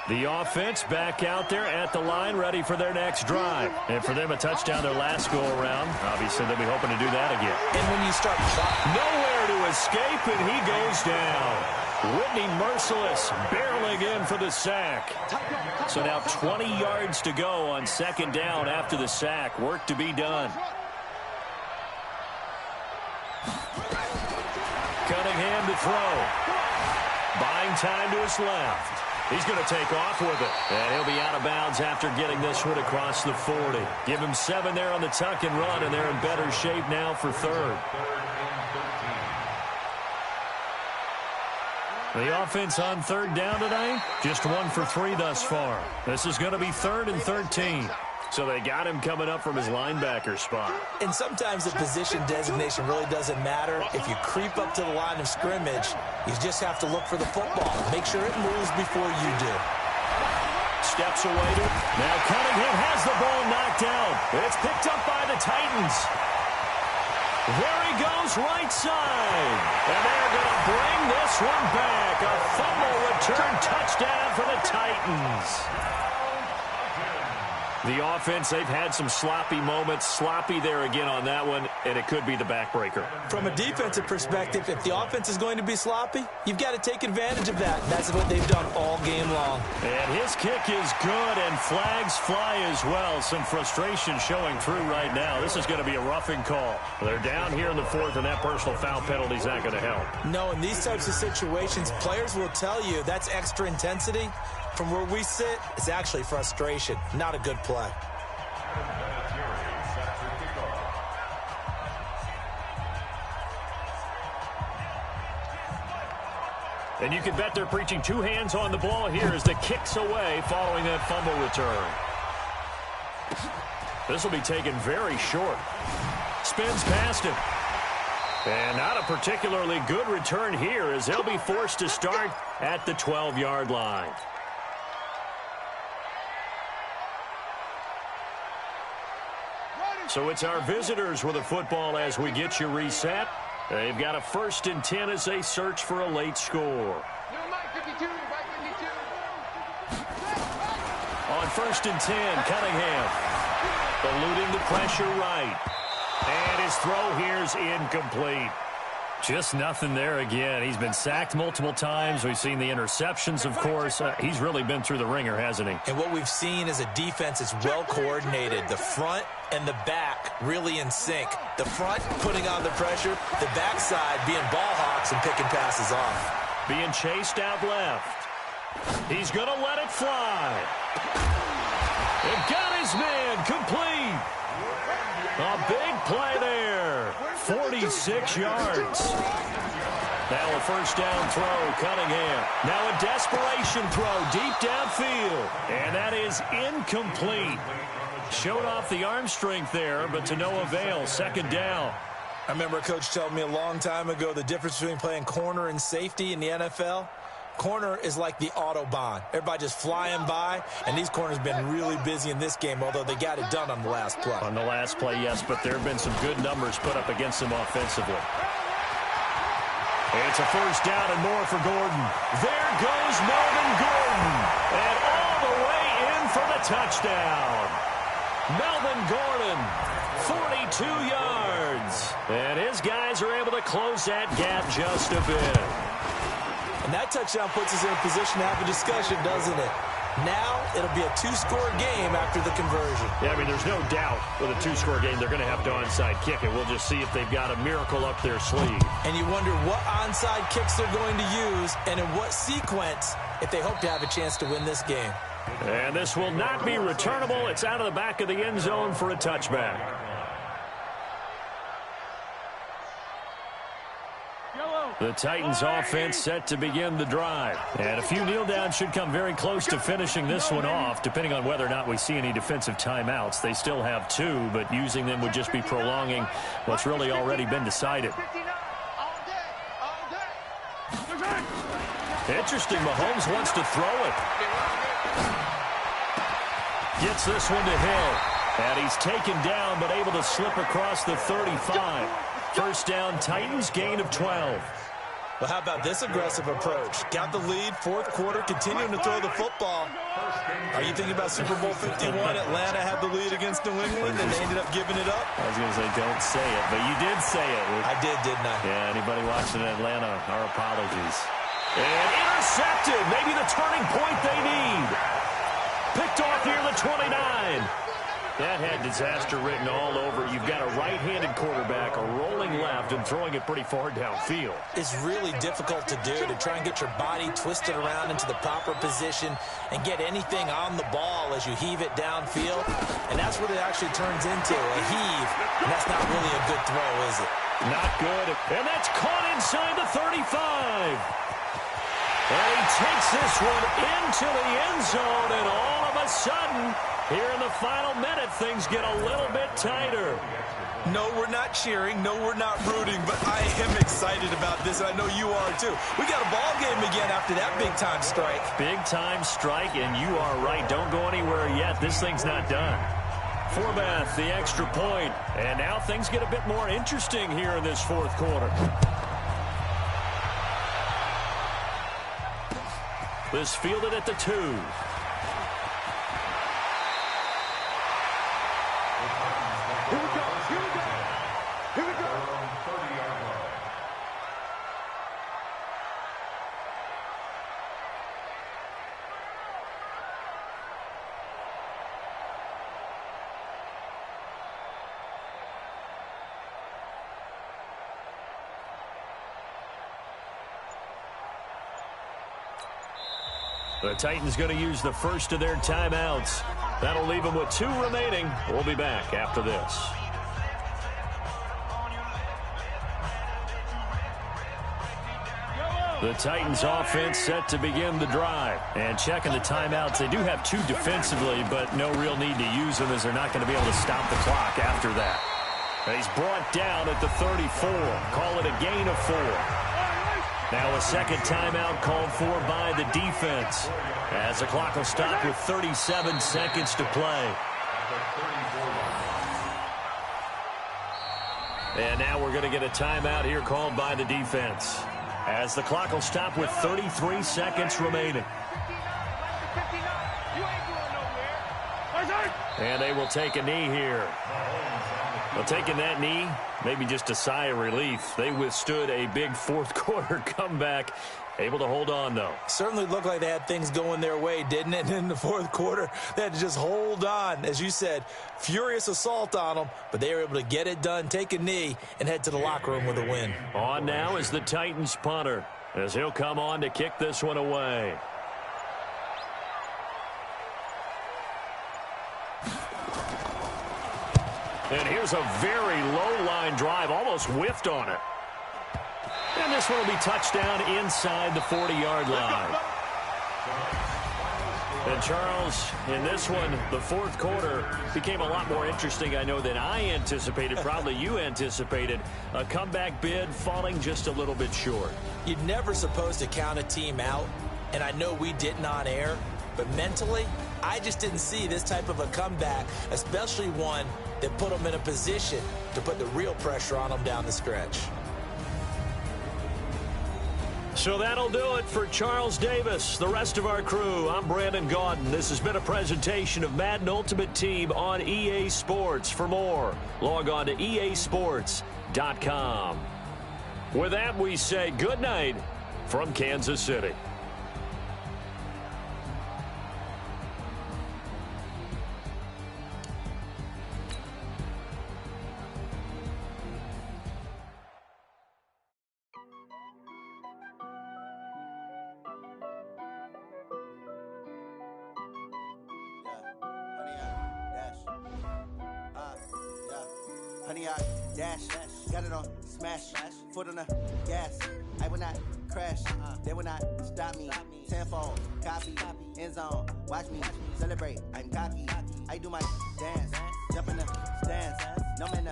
The offense back out there at the line, ready for their next drive. And for them, a touchdown their last go-around. Obviously, they'll be hoping to do that again. And when you start nowhere to escape, and he goes down. Whitney Merciless barreling in for the sack. So now 20 yards to go on 2nd down after the sack. Work to be done. Cunningham to throw. Buying time to his left. He's going to take off with it. And he'll be out of bounds after getting this one across the 40. Give him 7 there on the tuck and run, and they're in better shape now for 3rd. The offense on third down tonight, just 1 for 3 thus far. This is going to be 3rd and 13. So they got him coming up from his linebacker spot. And sometimes the position designation really doesn't matter. If you creep up to the line of scrimmage, you just have to look for the football. Make sure it moves before you do. Steps away to now Cunningham has the ball knocked out. It's picked up by the Titans. There he goes, right side. And they're going to bring this one back. A fumble return touchdown for the Titans. The offense, they've had some sloppy moments. Sloppy there again on that one, and it could be the backbreaker. From a defensive perspective, if the offense is going to be sloppy, you've got to take advantage of that. That's what they've done all game long. And his kick is good, and flags fly as well. Some frustration showing through right now. This is going to be a roughing call. They're down here in the 4th, and that personal foul penalty is not going to help. No, in these types of situations, players will tell you that's extra intensity. From where we sit, it's actually frustration, not a good play. And you can bet they're preaching 2 hands on the ball here as the kick's away following that fumble return. This will be taken very short. Spins past him. And not a particularly good return here as they'll be forced to start at the 12-yard line. So it's our visitors with a football as we get you reset. They've got a 1st and 10 as they search for a late score. On 1st and 10, Cunningham eluding the pressure right. And his throw here's incomplete. Just nothing there again. He's been sacked multiple times. We've seen the interceptions, of course. He's really been through the ringer, hasn't he? And what we've seen is a defense that's well coordinated. The front and the back really in sync. The front putting on the pressure, the backside being ball hawks and picking passes off. Being chased out left. He's going to let it fly. It got his man complete. A big play there. 46 yards. Now a 1st down throw, Cunningham. Now a desperation throw deep downfield. And that is incomplete. Showed off the arm strength there, but to no avail. 2nd down. I remember a coach telling me a long time ago the difference between playing corner and safety in the NFL. Corner is like the Autobahn. Everybody just flying by, and these corners have been really busy in this game, although they got it done on the last play. On the last play, yes, but there have been some good numbers put up against them offensively. It's a 1st down and more for Gordon. There goes Melvin Gordon, and all the way in for the touchdown. Melvin Gordon, 42 yards. And his guys are able to close that gap just a bit. And that touchdown puts us in a position to have a discussion, doesn't it? Now it'll be a 2-score game after the conversion. Yeah, I mean, there's no doubt with a 2-score game they're going to have to onside kick it. We'll just see if they've got a miracle up their sleeve. And you wonder what onside kicks they're going to use and in what sequence if they hope to have a chance to win this game. And this will not be returnable. It's out of the back of the end zone for a touchback. The Titans offense set to begin the drive. And a few kneel downs should come very close to finishing this one off, depending on whether or not we see any defensive timeouts. They still have 2, but using them would just be prolonging what's really already been decided. Interesting, Mahomes wants to throw it. Gets this one to Hill. And he's taken down, but able to slip across the 35. 1st down, Titans, gain of 12. Well, how about this aggressive approach? Got the lead, 4th quarter, continuing to throw the football. Are you thinking about Super Bowl 51? Atlanta had the lead against New England, and they ended up giving it up? I was going to say, don't say it, but you did say it. I did, didn't I? Yeah, anybody watching Atlanta, our apologies. And intercepted, maybe the turning point they need. Picked off near the 29. That had disaster written all over. You've got a right-handed quarterback, a rolling left, and throwing it pretty far downfield. It's really difficult to do, to try and get your body twisted around into the proper position and get anything on the ball as you heave it downfield. And that's what it actually turns into, a heave. And that's not really a good throw, is it? Not good. And that's caught inside the 35. And he takes this one into the end zone, and all of a sudden, here in the final minute, things get a little bit tighter. No, we're not cheering. No, we're not rooting, but I am excited about this, and I know you are too. We got a ball game again after that big-time strike. Big-time strike, and you are right. Don't go anywhere yet. This thing's not done. Forbath, the extra point, and now things get a bit more interesting here in this fourth quarter. This fielded at the 2. Here we go. Here we go. Here we go. 30-yard line. The Titans going to use the first of their timeouts. That'll leave them with 2 remaining. We'll be back after this. The Titans offense set to begin the drive. And checking the timeouts, they do have 2 defensively, but no real need to use them as they're not going to be able to stop the clock after that. And he's brought down at the 34. Call it a gain of 4. Now a second timeout called for by the defense as the clock will stop with 37 seconds to play. And now we're going to get a timeout here called by the defense as the clock will stop with 33 seconds remaining. And they will take a knee here. Well, taking that knee, maybe just a sigh of relief. They withstood a big fourth quarter comeback. Able to hold on, though. Certainly looked like they had things going their way, didn't it? In the fourth quarter, they had to just hold on. As you said, furious assault on them, but they were able to get it done, take a knee, and head to the locker room with a win. On now is the Titans punter, as he'll come on to kick this one away. And here's a very low-line drive, almost whiffed on it. And this one will be touchdown inside the 40-yard line. And Charles, in this one, the fourth quarter became a lot more interesting, I know, than I anticipated. Probably you anticipated. A comeback bid falling just a little bit short. You're never supposed to count a team out, and I know we didn't on air, but mentally, I just didn't see this type of a comeback, especially one that put them in a position to put the real pressure on them down the stretch. So that'll do it for Charles Davis, the rest of our crew. I'm Brandon Gaudin. This has been a presentation of Madden Ultimate Team on EA Sports. For more, log on to easports.com. With that, we say good night from Kansas City. Honey, I dash, got it on smash, foot on the gas. I will not crash, they will not stop me. Tenfold, copy, end zone, watch me celebrate. I'm cocky, I do my dance, jump in the stands. No man,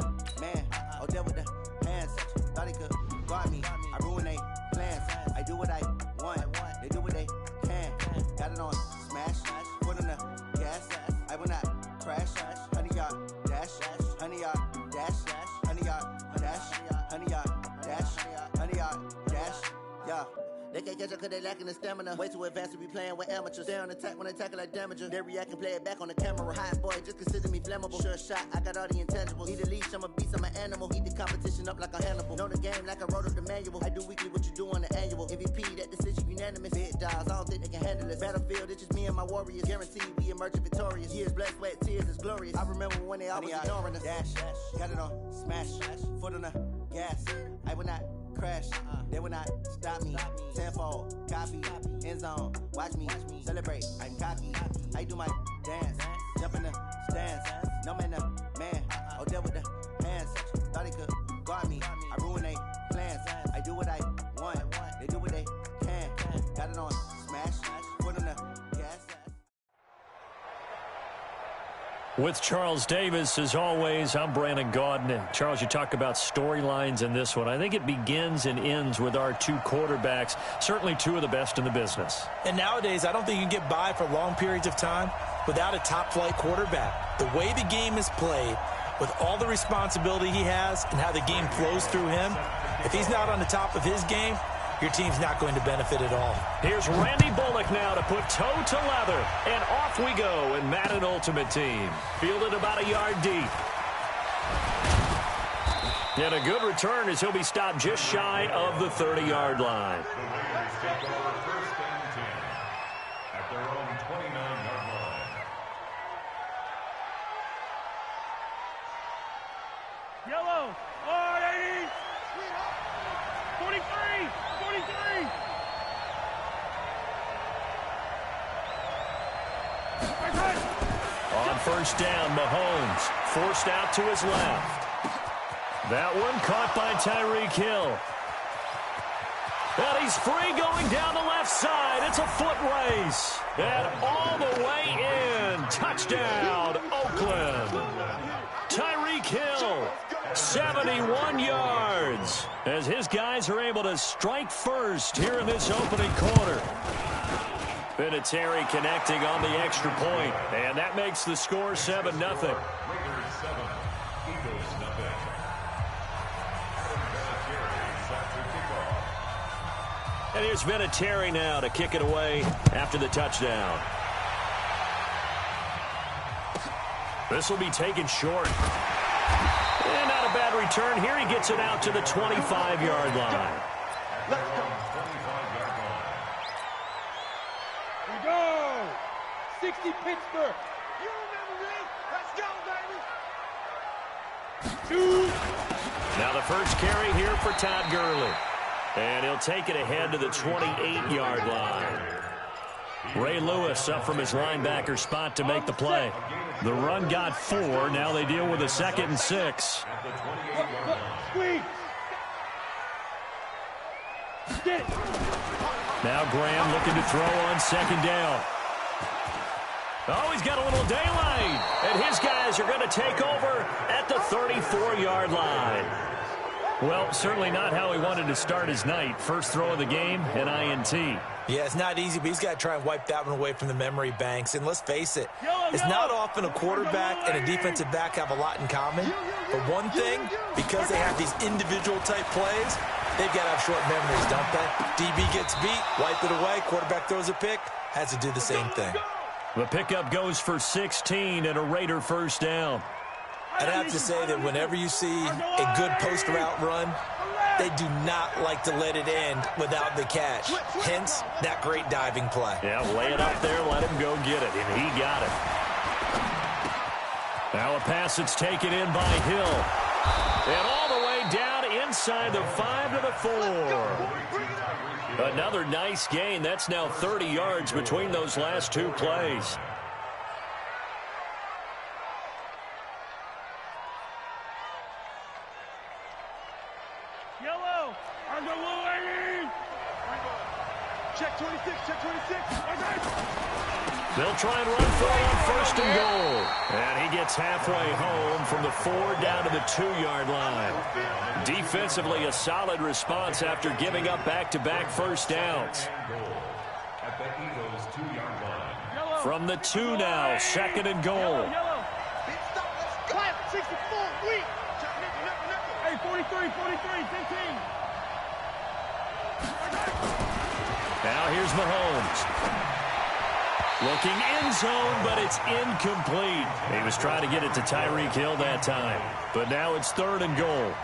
man, oh, deal with the hands. Thought he could guard me, I ruin they plans. I do what I want, they do what they can. Got it on smash, foot on the gas. I will not crash, honey, y'all dash, honey, y'all dash, honey, y'all dash, honey, y'all dash, honey, y'all dash, yeah. They can't catch up cause they lacking the stamina. Way too advanced to be playing with amateurs. Stay on attack when they tackle like damager. They react and play it back on the camera. Hot boy, just consider me flammable. Sure shot, I got all the intangibles. Need a leash, I'm a beast, I'm an animal. Heat the competition up like a Hannibal. Know the game like I wrote up the manual. I do weekly what you do on the annual. MVP, that decision unanimous. Big dogs, I don't think they can handle it. Battlefield, it's just me and my warriors. Guaranteed we emerge victorious. Years, blood, sweat, tears, it's glorious. I remember when they always ignoring us. Dash, got it on smash, foot on the gas. I will not crash, they will not stop me. Tenfold, copy, end zone, watch me celebrate. I'm cocky, I do my dance, jump in the stands. No man, man, oh, deal with the hands. Thought he could guard me, I ruin they plans. I do what I want, they do what they can. Got it on With Charles Davis, as always, I'm Brandon Gaudin. And Charles, you talk about storylines in this one. I think it begins and ends with our two quarterbacks, certainly two of the best in the business. And nowadays, I don't think you can get by for long periods of time without a top-flight quarterback. The way the game is played, with all the responsibility he has and how the game flows through him, if he's not on the top of his game, your team's not going to benefit at all. Here's Randy Bullock now to put toe to leather. And off we go in Madden Ultimate Team. Fielded about a yard deep. And a good return as he'll be stopped just shy of the 30-yard line. The Raiders take over first and 10 at their own 29-yard line. Yellow. Oh, 80. 43. 43. On first down, Mahomes forced out to his left. That one caught by Tyreek Hill. And he's free going down the left side. It's a foot race. And all the way in. Touchdown, Oakland. Tyreek Hill, 71 yards. As his guys are able to strike first here in this opening quarter. Vinatieri connecting on the extra point. And that makes the score 7-0. Raiders 7, Eagles nothing. And here's Vinatieri now to kick it away after the touchdown. This will be taken short. And not a bad return. Here he gets it out to the 25-yard line. Let's go. 25-yard line. We go. 60 Pittsburgh. You remember me? Let's go, baby. Two. Now the first carry here for Todd Gurley. And he'll take it ahead to the 28-yard line. Ray Lewis up from his linebacker spot to make the play. The run got 4. Now they deal with a 2nd and 6. Squeeze. Get it. Now Graham looking to throw on 2nd down. Oh, he's got a little daylight. And his guys are going to take over at the 34-yard line. Well, certainly not how he wanted to start his night. First throw of the game, an INT. Yeah, it's not easy, but he's got to try and wipe that one away from the memory banks. And let's face it, it's not often a quarterback and a defensive back have a lot in common. But one thing, because they have these individual type plays, they've got to have short memories, don't they? DB gets beat, wipe it away, quarterback throws a pick, has to do the same thing. The pickup goes for 16 and a Raider first down. I'd have to say that whenever you see a good post route run, they do not like to let it end without the catch. Hence, that great diving play. Yeah, lay it up there, let him go get it, and he got it. Now a pass that's taken in by Hill. And all the way down inside the 5 to the 4. Another nice gain. That's now 30 yards between those last two plays. Yellow. Under Louis. Check 26. Check 26. They'll try and run for it on first and goal. And he gets halfway home from the 4 down to the 2-yard line. Defensively, a solid response after giving up back-to-back first downs. At the Eagles 2-yard line. From the 2 now, 2nd and goal. Clap. 64. Weak. Hey, 43. 15. Now here's Mahomes. Looking end zone, but it's incomplete. He was trying to get it to Tyreek Hill that time. But now it's 3rd and goal.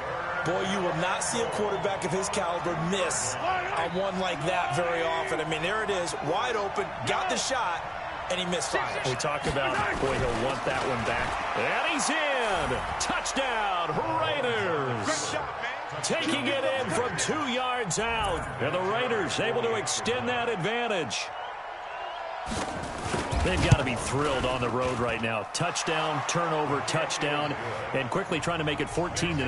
Boy, you will not see a quarterback of his caliber miss on one like that very often. I mean, there it is, wide open, got the shot, and he misfires. We talk about, boy, he'll want that one back. And he's in. Touchdown, Raiders. Taking it in from 2 yards out. And the Raiders able to extend that advantage. They've got to be thrilled on the road right now. Touchdown, turnover, touchdown, and quickly trying to make it 14-0.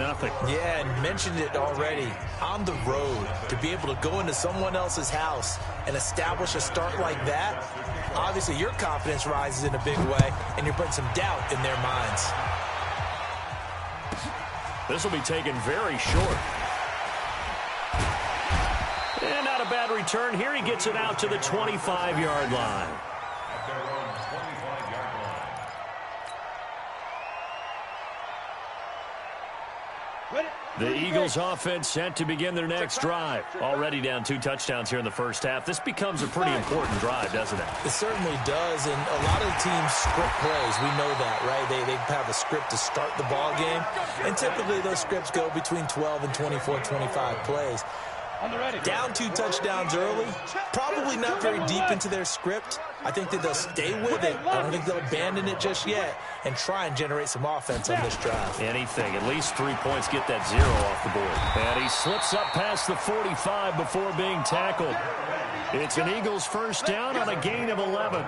Yeah, and mentioned it already. On the road, to be able to go into someone else's house and establish a start like that, Obviously, your confidence rises in a big way, and you're putting some doubt in their minds. This will be taken very short. And not a bad return here. He gets it out to the 25-yard line. At their own 25-yard line. The Eagles offense set to begin their next drive. Already down 2 touchdowns here in the first half. This becomes a pretty important drive, doesn't it? It certainly does, and a lot of the teams script plays. We know that, right? They have a script to start the ball game, and typically those scripts go between 12 and 24, 25 plays. Down 2 touchdowns early, probably not very deep into their script. I think that they'll stay with it. I don't think they'll abandon it just yet and try and generate some offense on this drive. Anything. At least 3 points, get that 0 off the board. And he slips up past the 45 before being tackled. It's an Eagles first down on a gain of 11.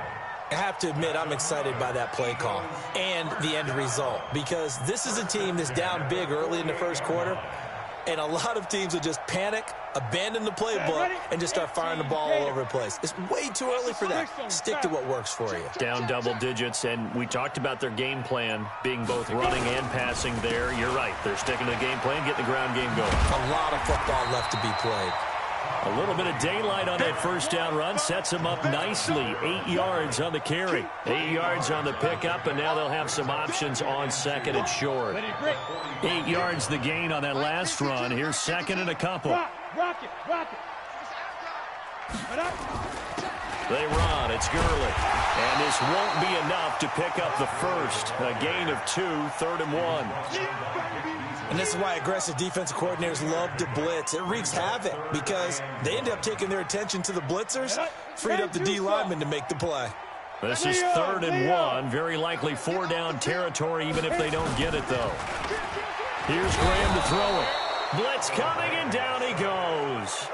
I have to admit, I'm excited by that play call and the end result, because this is a team that's down big early in the first quarter, and a lot of teams will just panic, abandon the playbook, and just start firing the ball all over the place. It's way too early for that. Stick to what works for you. Down double digits, and we talked about their game plan being both running and passing there. You're right. They're sticking to the game plan, getting the ground game going. A lot of football left to be played. A little bit of daylight on that first down run sets them up nicely. 8 yards on the carry. 8 yards on the pickup, and now they'll have some options on second and short. 8 yards the gain on that last run. Here's second and a couple. Rock it. They run. It's Gurley. And this won't be enough to pick up the first. A gain of 2, 3rd and 1. And this is why aggressive defensive coordinators love to blitz. It wreaks havoc because they end up taking their attention to the blitzers, freed up the D lineman to make the play. This is 3rd and 1. Very likely 4-down territory, even if they don't get it, though. Here's Graham to throw it. Blitz coming, and down he goes.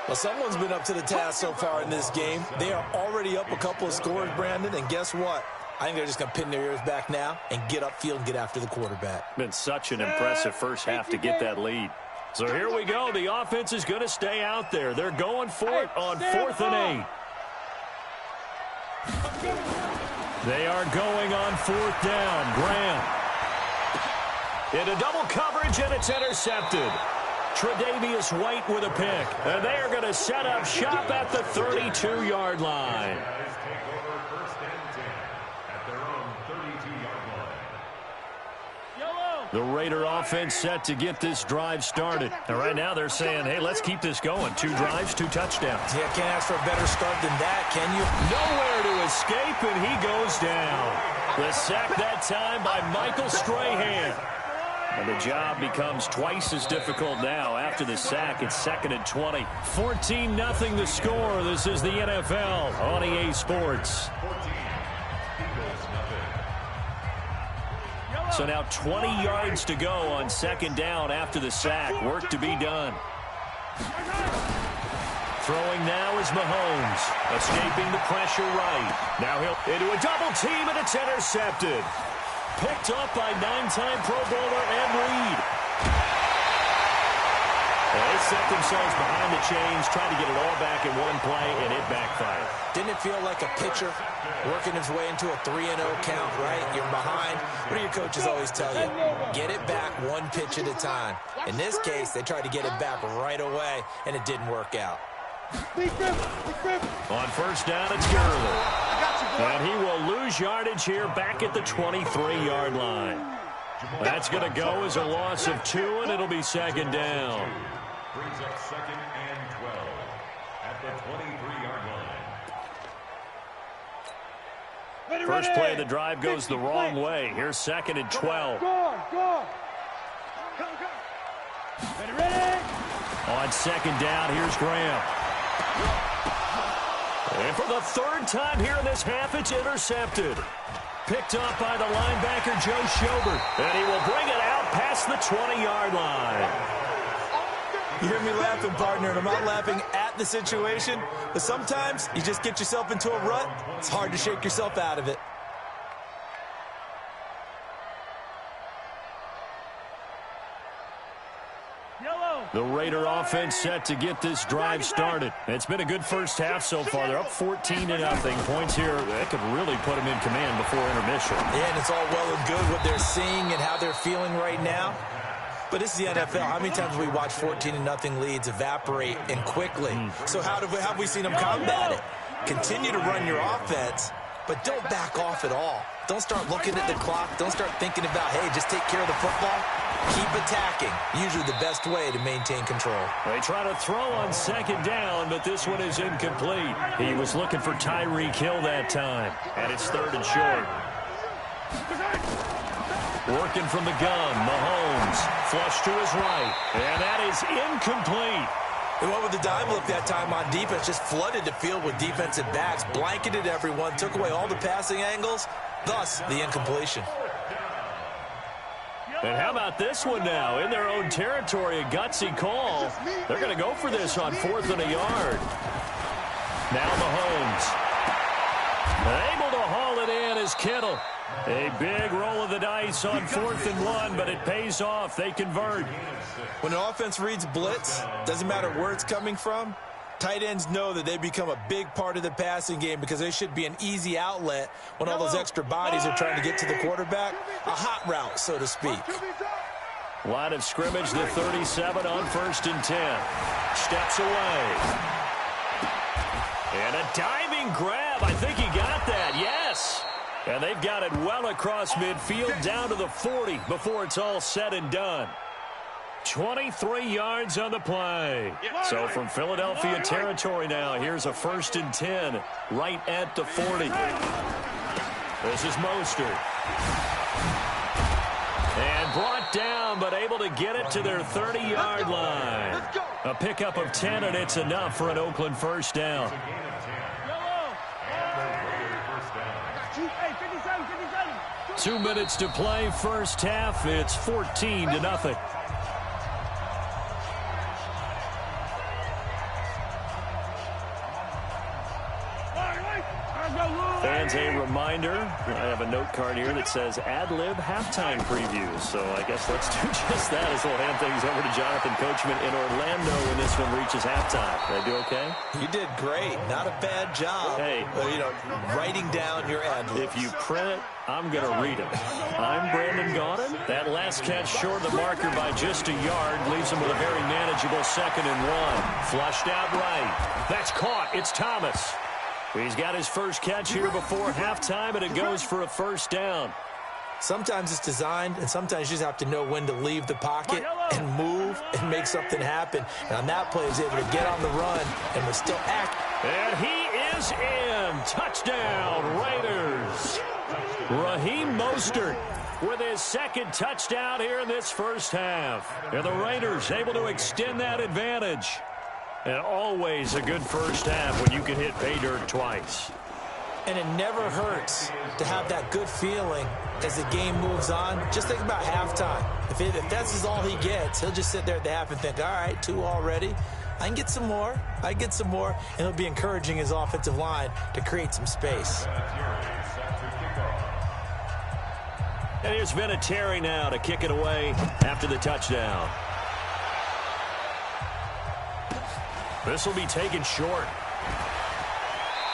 Well, someone's been up to the task so far in this game. They are already up a couple of scores, Brandon, and guess what? I think they're just going to pin their ears back now and get upfield and get after the quarterback. Been such an impressive first half to get that lead. So here we go. The offense is going to stay out there. They're going for it on 4th and 8. They are going on 4th down. Graham. Into double coverage, and it's intercepted. Tre'Davious White with a pick. And they are going to set up shop at the 32-yard line. The Raider offense set to get this drive started. And right now they're saying, hey, let's keep this going. 2 drives, 2 touchdowns. Yeah, can't ask for a better start than that, can you? Nowhere to escape, and he goes down. The sack that time by Michael Strahan. And the job becomes twice as difficult now. After the sack, it's 2nd and 20. 14-0 the score. This is the NFL on EA Sports. So now 20 yards to go on 2nd down after the sack. Work to be done. Throwing now is Mahomes. Escaping the pressure right. Now he'll into a double team, and it's intercepted. Picked up by 9-time Pro Bowler Ed Reed. They set themselves behind the chains, trying to get it all back in one play, and it backfired. Didn't it feel like a pitcher working his way into a 3-0 count, right? You're behind. What do your coaches always tell you? Get it back 1 pitch at a time. In this case, they tried to get it back right away, and it didn't work out. On 1st down, it's Gurley. And he will lose yardage here back at the 23-yard line. That's going to go as a loss of 2, and it'll be 2nd down. Brings up 2nd and 12 at the 23-yard line. First play of the drive goes the wrong way. Here's 2nd and 12. Go. Ready. On 2nd down, here's Graham. And for the 3rd time here in this half, it's intercepted. Picked up by the linebacker, Joe Schobert. And he will bring it out past the 20-yard line. You hear me laughing, partner, and I'm not laughing at the situation, but sometimes you just get yourself into a rut. It's hard to shake yourself out of it. The Raider offense set to get this drive started. It's been a good first half so far. They're up 14-0. Points here, that could really put them in command before intermission. Yeah, and it's all well and good what they're seeing and how they're feeling right now. But this is the NFL. How many times we watch 14-0 leads evaporate and quickly? So how have we seen them combat it? Continue to run your offense, but don't back off at all. Don't start looking at the clock. Don't start thinking about, hey, just take care of the football. Keep attacking. Usually the best way to maintain control. They try to throw on second down, but this one is incomplete. He was looking for Tyreek Hill that time, and it's 3rd and short. Working from the gun, Mahomes, flush to his right, and that is incomplete. They went with the dime look that time on defense, just flooded the field with defensive backs, blanketed everyone, took away all the passing angles, thus the incompletion. And how about this one now? In their own territory, a gutsy call. They're going to go for this on 4th and a yard. Now Mahomes. Able to haul it in is Kittle. A big roll of the dice on 4th and 1, but it pays off. They convert. When an offense reads blitz, doesn't matter where it's coming from, tight ends know that they become a big part of the passing game because they should be an easy outlet when all those extra bodies are trying to get to the quarterback. A hot route, so to speak. Line of scrimmage, the 37 on 1st and 10. Steps away. And a diving grab. I think he got that, yes. And they've got it well across midfield down to the 40 before it's all said and done. 23 yards on the play. So from Philadelphia territory now, here's a 1st and 10 right at the 40. This is Mostert. And brought down, but able to get it to their 30-yard line. A pickup of 10, and it's enough for an Oakland first down. 2 minutes to play, first half. It's 14-0. Fans, a reminder, I have a note card here that says ad-lib halftime previews. So I guess let's do just that as we'll hand things over to Jonathan Coachman in Orlando when this one reaches halftime. Did I do okay? You did great. Not a bad job. Hey. Writing down your ad-libs. If you print it, I'm going to read it. I'm Brandon Gaudin. That last catch short of the marker by just a yard leaves him with a very manageable 2nd and 1. Flushed out right. That's caught. It's Thomas. He's got his first catch here before halftime, and it goes for a first down. Sometimes it's designed, and sometimes you just have to know when to leave the pocket and move and make something happen. And on that play, he's able to get on the run and was still active. And he is in. Touchdown, Raiders. Raheem Mostert with his 2nd touchdown here in this first half. And the Raiders able to extend that advantage. And always a good first half when you can hit pay dirt twice. And it never hurts to have that good feeling as the game moves on. Just think about halftime. If that's all he gets, he'll just sit there at the half and think, all right, 2 already. I can get some more. And he'll be encouraging his offensive line to create some space. And here's Vinatieri now to kick it away after the touchdown. This will be taken short.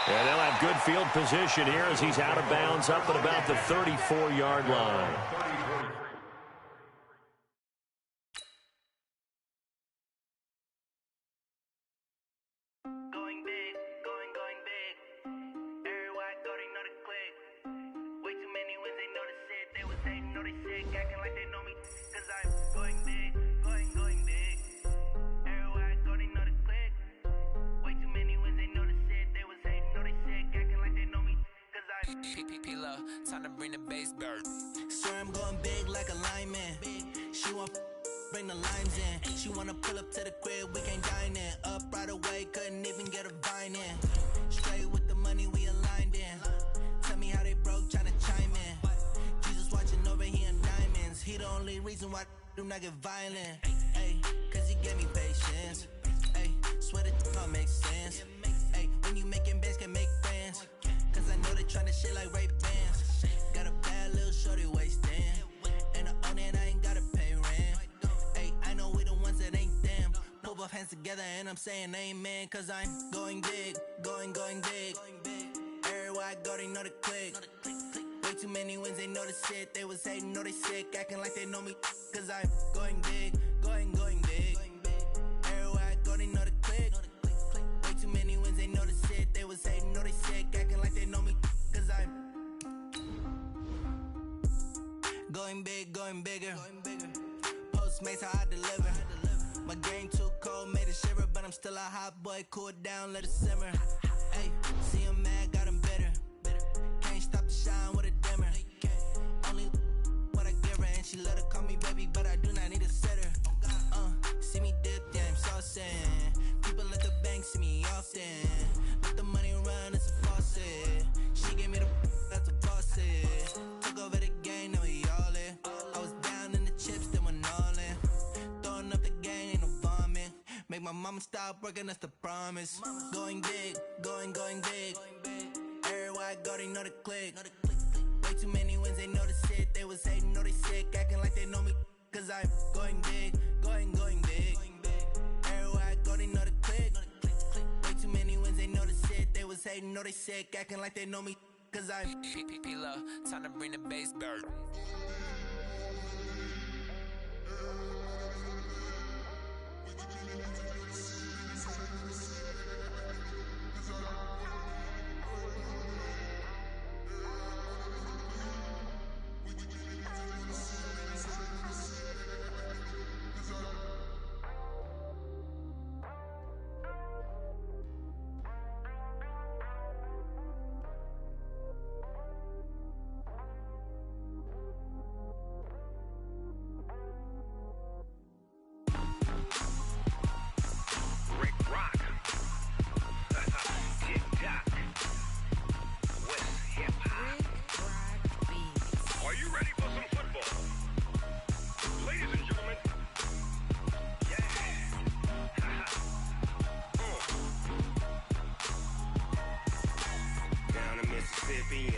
And they'll have good field position here as he's out of bounds up at about the 34-yard line. Going big, going big. Everywhere I go, they know the click. Way too many wins, they know the shit. They was hating, know they sick, acting like they know me. Cause I'm going big, going big. Everywhere I go, they know the click. Way too many wins, they know the shit. They was hating, know they sick, acting like they know me. Cause I'm P-P-P-Love, time to bring the bass bird. Swear I'm going big like a lineman. She want bring the limes in. She wanna pull up to the crib, we can't dine in. Up right away, couldn't even get a vine in. Straight with the money, we aligned in. Tell me how they broke, tryna chime in. Jesus watching over here in diamonds. He the only reason why do not get violent. Ay, cause he gave me patience. Ay, swear that don't make sense. Ay, when you making bands, can make friends. Cause I know they tryna shit like Ray Bans. Got a bad little shorty wasting. And I own it, I ain't gotta pay rent. Ay, I know we the ones that ain't hands together and I'm saying amen, cause I'm going big, going big. Everywhere I go, they know the click. Way too many wins, they know the shit. They was hating, know they sick, acting like they know me, cause I'm going big, going big. Everywhere I go, they know the click. Way too many wins, they know the shit. They was hating, know they sick, acting like they know me, cause I'm going big, going bigger. Postmates, how I deliver. My game too cold, made it shiver, but I'm still a hot boy. Cool it down, let it simmer. Hey, see him mad, got him bitter. Can't stop the shine with a dimmer. Only what I give her, and she let her call me baby, but I do not need a sitter. See me dip, yeah, I'm saucing. People at the bank see me often. Let the money run, it's a faucet. She gave me the that's a faucet. Took over the game, now we all in. I was down in the chips, then went all in. Throwing up the game, ain't no vomit. Make my mama stop working, that's the promise. Going big, going big. Everywhere I go, they know the click. Way too many wins, they know the shit. They was hating, know they sick, acting like they know me, cause I'm going big, going big. Everywhere I go, they know the click. Way too many wins, they know the shit. They was hating, know they sick, acting like they know me, cause I'm P-P-P-Love, time to bring the bass back.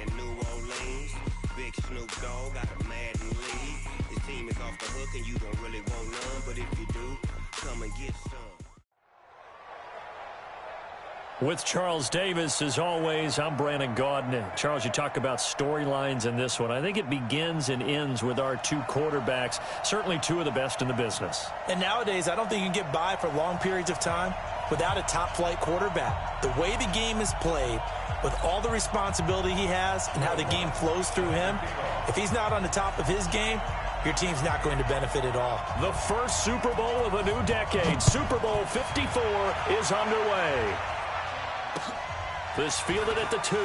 and New Orleans. Big Snoop Dogg got a Madden lead. His team is off the hook and you don't really want none, but if you do, come and get some. With Charles Davis, as always, I'm Brandon Gaudin. Charles, you talk about storylines in this one. I think it begins and ends with our two quarterbacks, certainly two of the best in the business. And nowadays, I don't think you can get by for long periods of time without a top-flight quarterback. The way the game is played, with all the responsibility he has and how the game flows through him, if he's not on the top of his game, your team's not going to benefit at all. The first Super Bowl of a new decade, Super Bowl 54, is underway. This fielded at the 2.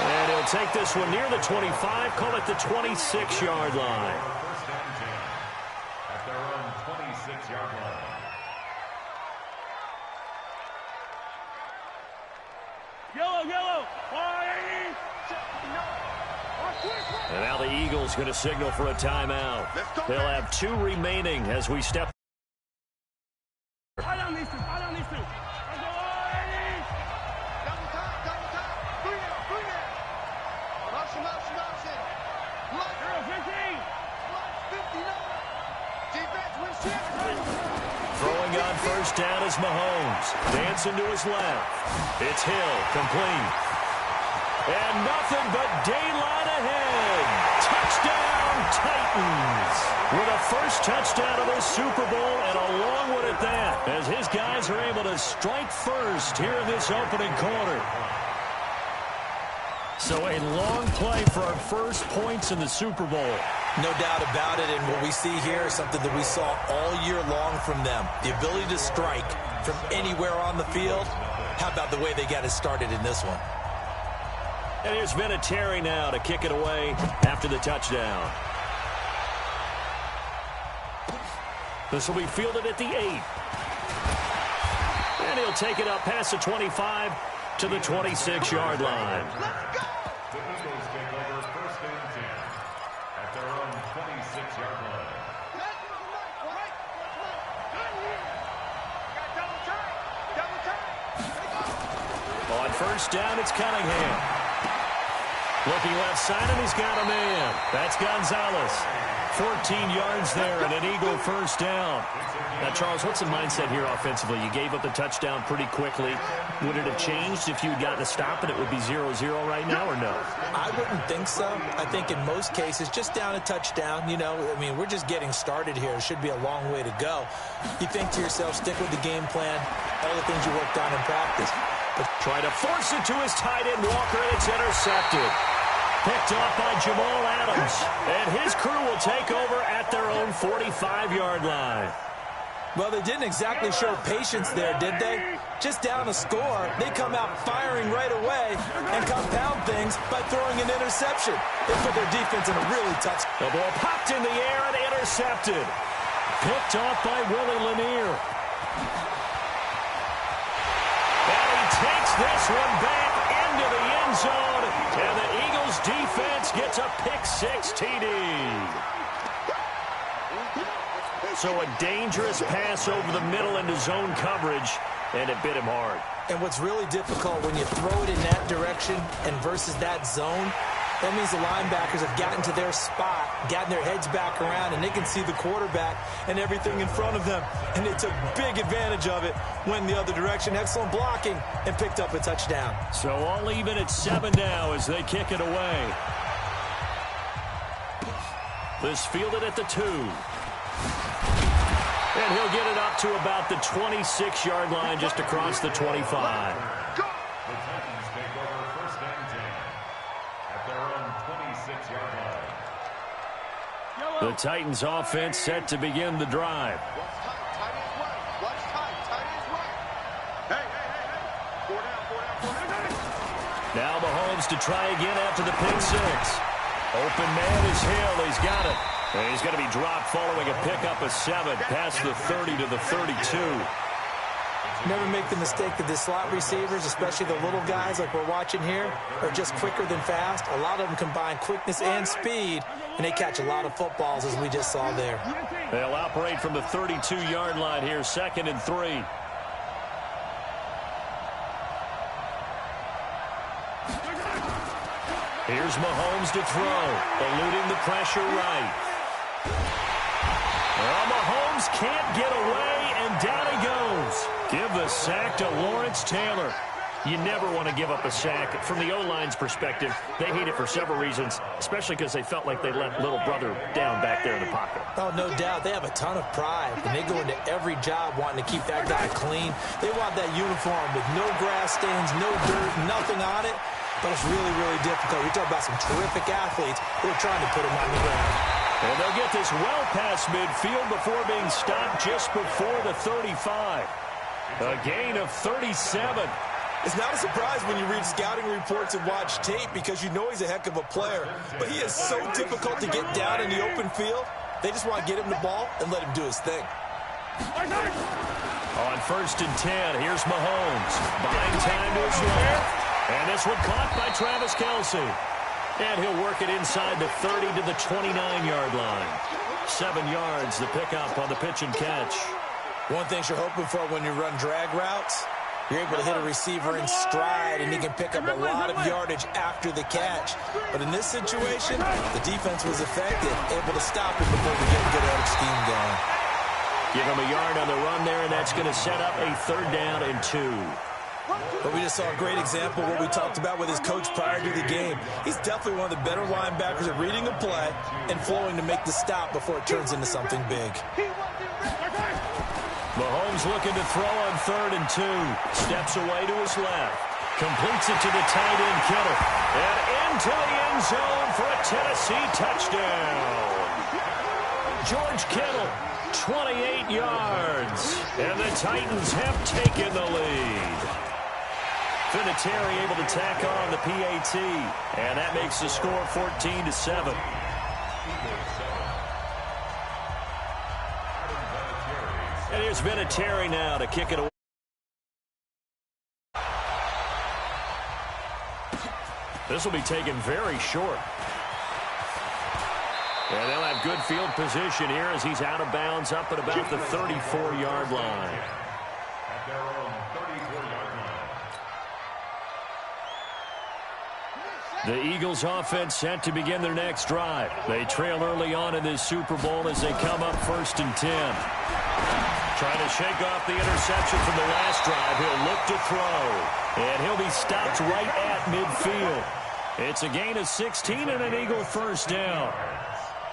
And he'll take this one near the 25, call it the 26-yard line. First and 10 at their own 26-yard line. Yellow. And now the Eagles going to signal for a timeout. They'll have 2 remaining as we step. I don't need to. Double time. 3 there. Motion. Blood. 15. Blood 59. Defense wins championship. Throwing on first down is Mahomes. Dancing to his left. It's Hill, complete. And nothing but daylight ahead. Touchdown, Titans. With a first touchdown of the Super Bowl, and a long one at that, as his guys are able to strike first here in this opening quarter. So a long play for our first points in the Super Bowl. No doubt about it, and what we see here is something that we saw all year long from them. The ability to strike from anywhere on the field. How about the way they got it started in this one? And here's Vinatieri now to kick it away after the touchdown. This will be fielded at the 8. And he'll take it up past the 25 to the 26-yard line. The Eagles take over first and 10 at their own 26-yard line. On first down, it's Cunningham. Looking left side, and he's got a man. That's Gonzalez. 14 yards there and an Eagle first down. Now, Charles, what's the mindset here offensively? You gave up the touchdown pretty quickly. Would it have changed if you had gotten a stop and it would be 0-0 right now, or no? I wouldn't think so. I think in most cases, just down a touchdown, you know, I mean, we're just getting started here. It should be a long way to go. You think to yourself, stick with the game plan, all the things you worked on in practice. But try to force it to his tight end, Walker, and it's intercepted. Picked off by Jamal Adams. And his crew will take over at their own 45-yard line. Well, they didn't exactly show patience there, did they? Just down a score, they come out firing right away and compound things by throwing an interception. They put their defense in a really tough spot. The ball popped in the air and intercepted. Picked off by Willie Lanier. And he takes this one back into the end zone. And the Eagles defense gets a pick-6 TD. So a dangerous pass over the middle into zone coverage, and it bit him hard. And what's really difficult when you throw it in that direction and versus that zone, that means the linebackers have gotten to their spot, gotten their heads back around, and they can see the quarterback and everything in front of them. And they took big advantage of it, went the other direction, excellent blocking, and picked up a touchdown. So all even at 7 now as they kick it away. This fielded at the 2. And he'll get it up to about the 26-yard line just across the 25. The Titans take over first and 10 at their own 26-yard line. The Titans offense set to begin the drive. Now Mahomes to try again after the pick 6. Open man is Hill. He's got it. And he's going to be dropped following a pickup of 7 past the 30 to the 32. Never make the mistake that the slot receivers, especially the little guys like we're watching here, are just quicker than fast. A lot of them combine quickness and speed, and they catch a lot of footballs, as we just saw there. They'll operate from the 32-yard line here, 2nd and 3. Here's Mahomes to throw, eluding the pressure right. Well, Mahomes can't get away, and down he goes. Give the sack to Lawrence Taylor. You never want to give up a sack. From the O-line's perspective, they hate it for several reasons, especially because they felt like they let little brother down back there in the pocket. Oh, no doubt. They have a ton of pride, and they go into every job wanting to keep that guy clean. They want that uniform with no grass stains, no dirt, nothing on it. But it's really, really difficult. You're talking about some terrific athletes who are trying to put him on the ground. And they'll get this well past midfield before being stopped just before the 35. A gain of 37. It's not a surprise when you read scouting reports and watch tape because you know he's a heck of a player. But he is so difficult to get down in the open field. They just want to get him the ball and let him do his thing. On 1st and 10, here's Mahomes. Buying time to his left. And this one caught by Travis Kelce. And he'll work it inside the 30 to the 29-yard line. 7 yards, the pickup on the pitch and catch. One thing you're hoping for when you run drag routes, you're able to hit a receiver in stride, and he can pick up a lot of yardage after the catch. But in this situation, the defense was effective, able to stop him before we get a good out of scheme going. Give him a yard on the run there, and that's going to set up a 3rd down and 2. But we just saw a great example of what we talked about with his coach prior to the game. He's definitely one of the better linebackers at reading a play and flowing to make the stop before it turns into something big. Mahomes looking to throw on 3rd and 2. Steps away to his left. Completes it to the tight end, Kittle. And into the end zone for a Tennessee touchdown. George Kittle, 28 yards. And the Titans have taken the lead. Vinatieri able to tack on the PAT. And that makes the score 14-7. And here's Vinatieri now to kick it away. This will be taken very short. And they'll have good field position here as he's out of bounds up at about the 34-yard line. At their own 34-yard line. The Eagles offense set to begin their next drive. They trail early on in this Super Bowl as they come up 1st and 10. Trying to shake off the interception from the last drive. He'll look to throw. And he'll be stopped right at midfield. It's a gain of 16 and an Eagle first down.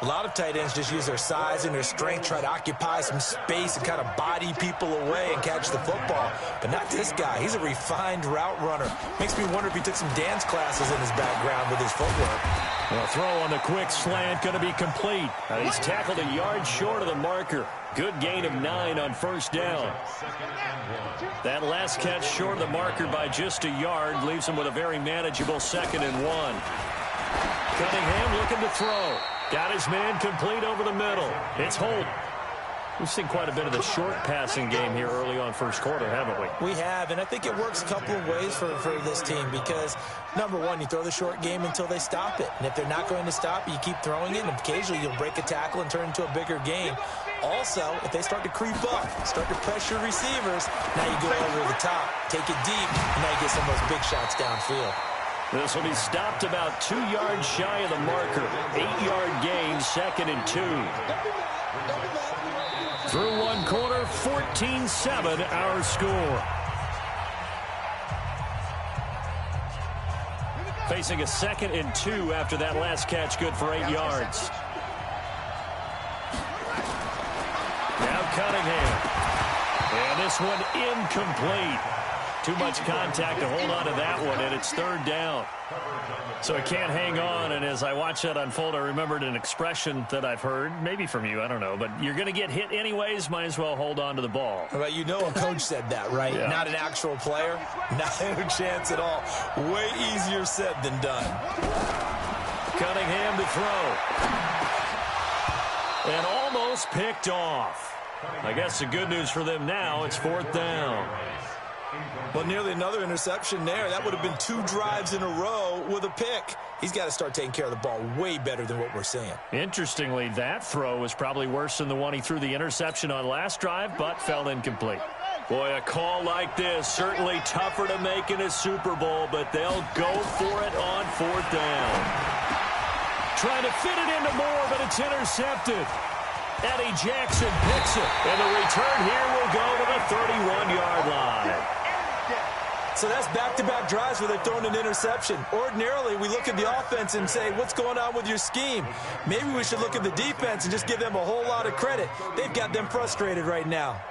A lot of tight ends just use their size and their strength, try to occupy some space and kind of body people away and catch the football. But not this guy. He's a refined route runner. Makes me wonder if he took some dance classes in his background with his footwork. The throw on the quick slant going to be complete. He's tackled a yard short of the marker. Good gain of 9 on first down. That last catch short of the marker by just a yard leaves him with a very manageable 2nd and 1. Cunningham looking to throw. Got his man complete over the middle. It's Holt. We've seen quite a bit of the short passing game here early on first quarter, haven't we? We have, and I think it works a couple of ways for this team because, number one, you throw the short game until they stop it. And if they're not going to stop it, you keep throwing it, and occasionally you'll break a tackle and turn it into a bigger game. Also, if they start to creep up, start to pressure receivers, now you go over the top, take it deep, and now you get some of those big shots downfield. This will be stopped about 2 yards shy of the marker. 8-yard gain, 2nd and 2. Through one quarter, 14-7 our score. Facing a 2nd and 2 after that last catch, good for 8 yards. Now Cunningham. And this one incomplete. Too much contact to hold on to that one, and it's 3rd down. So I can't hang on, and as I watch that unfold, I remembered an expression that I've heard, maybe from you, I don't know, but you're going to get hit anyways, might as well hold on to the ball. Well, you know a coach said that, right? Yeah. Not an actual player. Not a chance at all. Way easier said than done. Cunningham to throw. And almost picked off. I guess the good news for them now, it's 4th down. Well, nearly another interception there. That would have been 2 drives in a row with a pick. He's got to start taking care of the ball way better than what we're seeing. Interestingly, that throw was probably worse than the one he threw the interception on last drive, but fell incomplete. Boy, a call like this, certainly tougher to make in a Super Bowl, but they'll go for it on 4th down. Trying to fit it into Moore, but it's intercepted. Eddie Jackson picks it, and the return here will go to the 31-yard line. So that's back-to-back drives where they've thrown an interception. Ordinarily, we look at the offense and say, what's going on with your scheme? Maybe we should look at the defense and just give them a whole lot of credit. They've got them frustrated right now.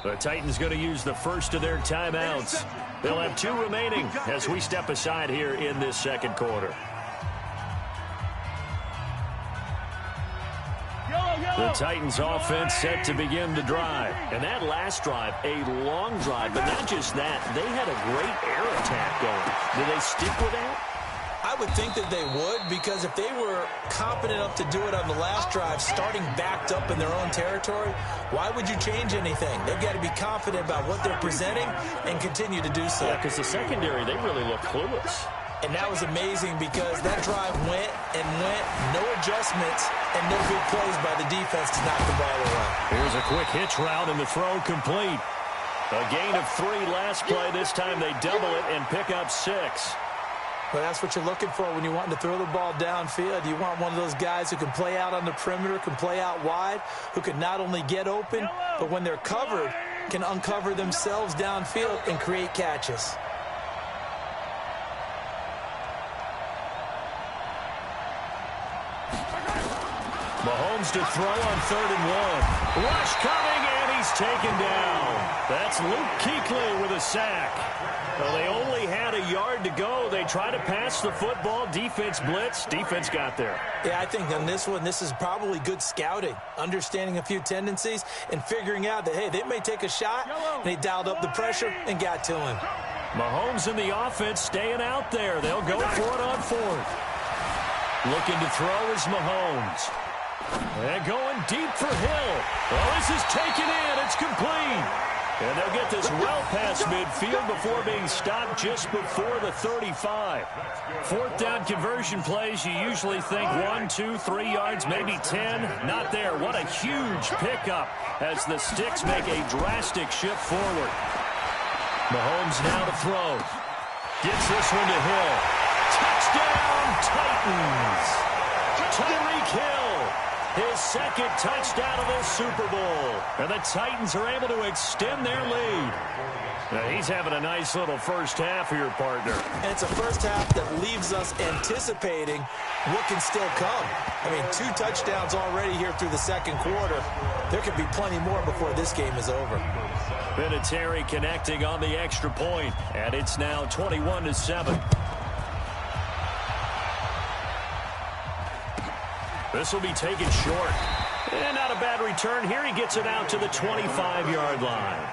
The Titans going to use the first of their timeouts. They'll have 2 remaining as we step aside here in this 2nd quarter. The Titans offense set to begin the drive. And that last drive, a long drive, but not just that. They had a great air attack going. Do they stick with that? I would think that they would, because if they were confident enough to do it on the last drive, starting backed up in their own territory, why would you change anything? They've got to be confident about what they're presenting and continue to do so. Yeah, because the secondary, they really look clueless. And that was amazing because that drive went and went, no adjustments, and no big plays by the defense to knock the ball away. Here's a quick hitch route, and the throw complete. A gain of 3 last play. This time they double it and pick up 6. Well, that's what you're looking for when you're wanting to throw the ball downfield. You want one of those guys who can play out on the perimeter, can play out wide, who can not only get open, but when they're covered, can uncover themselves downfield and create catches. Mahomes to throw on 3rd and 1. Rush coming, and he's taken down. That's Luke Kuechly with a sack. Well, they only had a yard to go. They try to pass the football. Defense blitz. Defense got there. Yeah, I think on this one, this is probably good scouting, understanding a few tendencies, and figuring out that, hey, they may take a shot, and they dialed up the pressure and got to him. Mahomes and the offense staying out there. They'll go for it on 4th. Looking to throw is Mahomes. And going deep for Hill. Well, this is taken in. It's complete. And they'll get this well past midfield before being stopped just before the 35. Fourth down conversion plays, you usually think 1, 2, 3 yards, maybe 10. Not there. What a huge pickup as the Sticks make a drastic shift forward. Mahomes now to throw. Gets this one to Hill. Touchdown, Titans! Tyreek Hill, his second touchdown of this Super Bowl. And the Titans are able to extend their lead. Now, he's having a nice little first half here, partner. And it's a first half that leaves us anticipating what can still come. I mean, 2 touchdowns already here through the second quarter. There could be plenty more before this game is over. Vinatieri connecting on the extra point, and it's now 21-7. This will be taken short. And not a bad return here. He gets it out to the 25-yard line.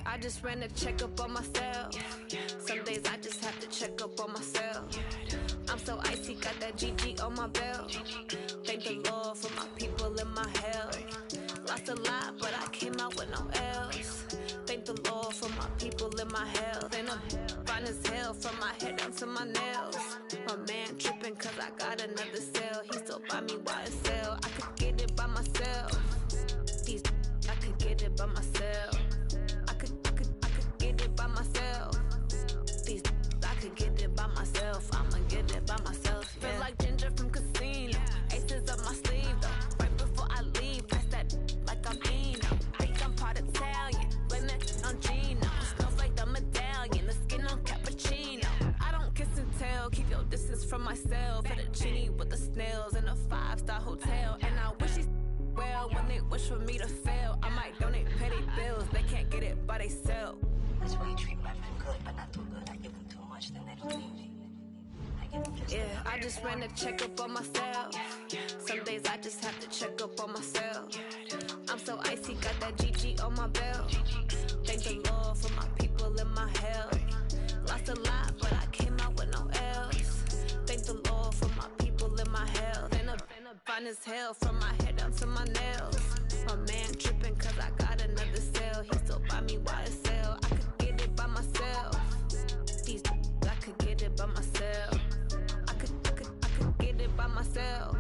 I just ran a checkup on myself. Some days I just have to check up on myself. I'm so icy, got that GG on my belt. Thank the Lord for my people in my health. Lost a lot, but I came out with no else. Thank the Lord for my people in my health. And I'm fine as hell from my head down to my nails. My man tripping cause I got another cell. He still buy me YSL. I could get it by myself. I could get it by myself. myself. For the genie with the snails in a 5-star hotel. And I wish these well when they wish for me to fail. I might donate petty bills, they can't get it by they sell. That's why you treat my friend good, but not too good. I give them too much, then they don't leave me. Yeah, I just ran a checkup on myself. Some days I just have to check up on myself. I'm so icy, got that GG on my belt. Thank the Lord for my people in my health. Lost a lot, but I came out with no else. Thank the Lord for my people in my health. Been fine as hell from my head down to my nails. My man tripping cause I got another cell. He still buy me while I sell. I could get it by myself. These I could get it by myself. I could get it by myself.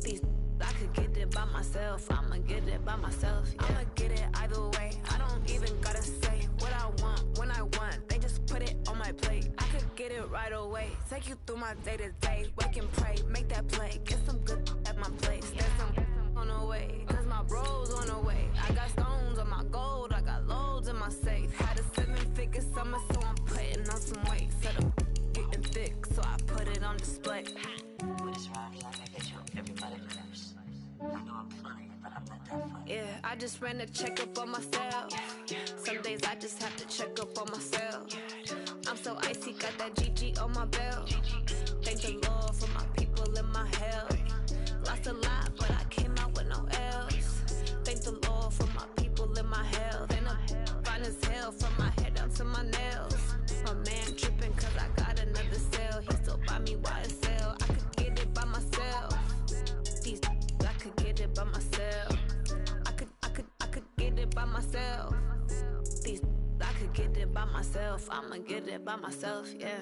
These I could get it by myself. I'ma get it by myself. Yeah. I'ma get it either way. I don't even gotta say what I want when I want. They just put it on my plate. I could get it right away. Take you through my day to day. Wake and pray, make that play. Get some good at my place. There's some on the way. Cause my bro's on the way. I got stones on my gold. I got loads in my safe. Had a 7-figure summer, so I'm putting on some weight. Set up getting thick, so I put it on display. With this rhymes, I make it show everybody lives. I know I'm funny, but I'm not that funny. Yeah, I just ran a checkup on myself. Some days I just have to check up on myself. I'm so icy, got that GG on my belt. Thank the Lord for my people in my health. Lost a lot, but I came out with no else. Thank the Lord for my people in my health. And I'm fine as hell from my head down to my nails. My man tripping cause I got another cell. He still buy me while I sell. I could get it by myself. These I could get it by myself. I could get it by myself. These I could get it by myself. I'ma get it by myself, yeah.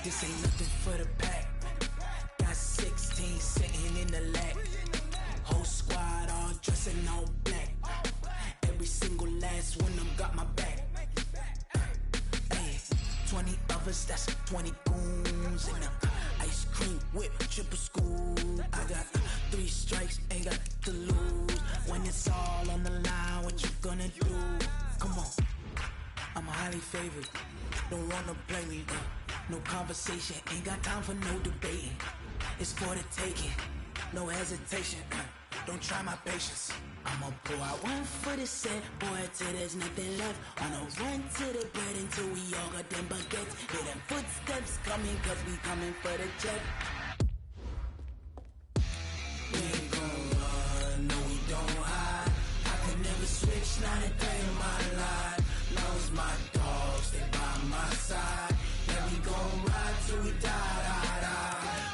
This ain't nothing for the pack. Got 16 sitting in the lap. Whole squad all dressing all black. Every single last one of them got my back. Hey, 20 of us, that's 20 goons. And ice cream whip, triple scoop. I got 3 strikes, ain't got to lose. When it's all on the line, what you gonna do? Come on, I'm highly favored. Don't wanna play me, no conversation, ain't got time for no debating. It's for the taking, no hesitation. Don't try my patience. I'ma pour out one for the set, boy, till there's nothing left. On a run to the bread until we all got them baguettes. Hear them footsteps coming, cause we coming for the jet. We ain't gon' run, no we don't hide. I could never switch, not a day in my life. Long as my dogs, they by my side. Yeah, we gon' ride till we die.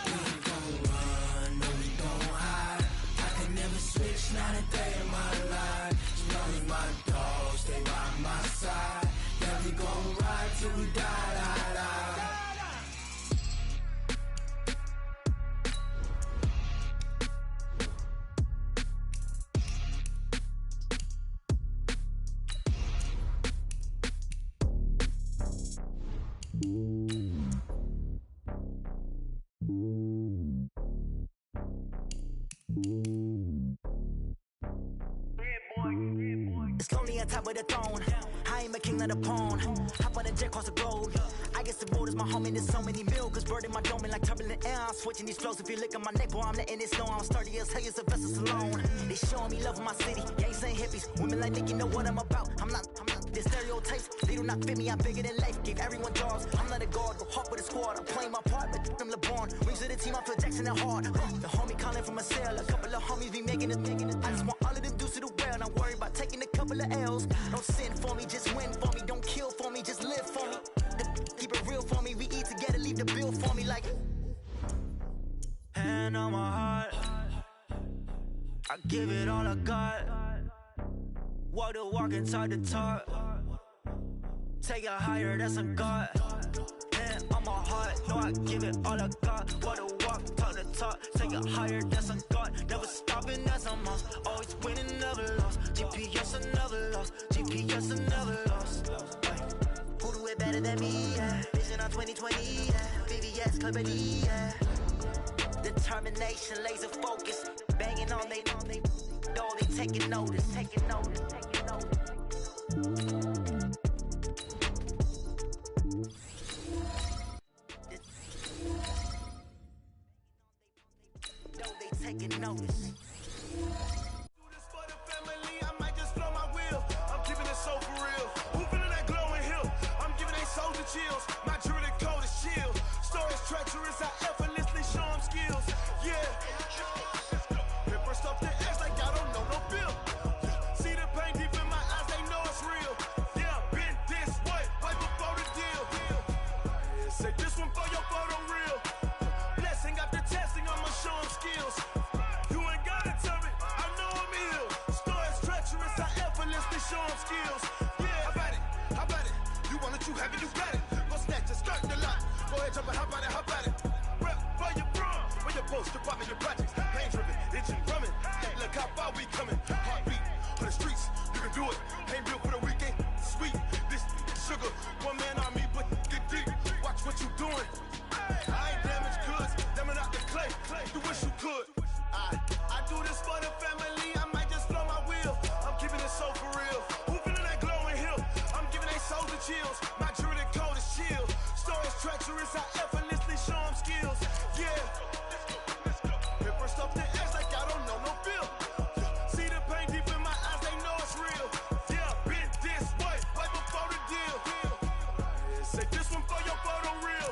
We ain't gon' run, no we don't hide. I could never switch, not a day in my life. As long as my dogs, they by my side. Yeah, we gon' ride till we die. It's lonely on top of the throne. I ain't a king of the pawn. Hop on a jet across the globe. I guess the road is my home and there's so many milkers burning my dome like turbulent air. I'm switching these flows. If you look at my neck, boy, I'm letting it snow. I'm sturdy as hell, it's a vessel alone. They showing me love in my city. Yeah, ain't saying hippies. Women like Nick, you know what I'm about. I'm not The stereotypes, they do not fit me, I'm bigger than life. Gave everyone jobs, I'm not a guard, go hop with a squad. I'm playing my part, but I'm LeBron. Wings of the team, I feel Jackson and hard. The homie calling from a cell, a couple of homies be making it. I just want all of them dudes to the well, not worry about taking a couple of L's. Don't sin for me, just win for me. Don't kill for me, just live for me. Keep it real for me, we eat together, leave the bill for me like. Hand on my heart, I give it all I got. Walk the walk and talk the talk. Take it higher, that's a God. Hand on my heart, no, I give it all I got. Walk the walk, talk the talk. Take it higher, that's a God. Never stopping, that's a must. Always winning, never lost. GPS, I never lost. GPS, I never lost. Who do it better than me? Yeah. Vision on 2020. Yeah. VVS, company. Yeah. Determination, laser focus. Banging on they door, they taking notice. Taking notice. Taking notice. Taking notice. Do this for the family, I might just blow my wheel. I'm keeping it so for real. Who feeling that glowing hill? I'm giving they soldier chills. My jewelry code is chill. Stories treacherous, I effortlessly show them skills. Yeah. Paper stuff the edge like I don't know no bill. See the pain deep in my eyes, they know it's real. Yeah, been this way, right before the deal. Yeah, say this one for your photo real. Blessing after testing, I'ma show them skills. Show them skills. Yeah, how about it? You want it, you have it, you got it. Go snatch it, start the lot. Go ahead, jump it, how about it? Rep for your bro, for your post, your pop, your projects. Pain driven, itching, drumming. Look how far we coming. Heartbeat for the streets, you can do it. Pain built for the weekend, sweet. This sugar, one man army, but get deep. Watch what you doing. I ain't damaged goods, damn out the clay. You wish you could. I do this for the family. I might just blow my wheel. I'm keeping it so for real. Who feeling that glowing hill? I'm giving they soldier chills. My jewelry code is chill. Stories treacherous, I effortlessly show them skills. Yeah. Paper stuff the edge like I don't know no bill. See the pain deep in my eyes, they know it's real. Yeah, been this way, right before the deal. Say this one for your photo real.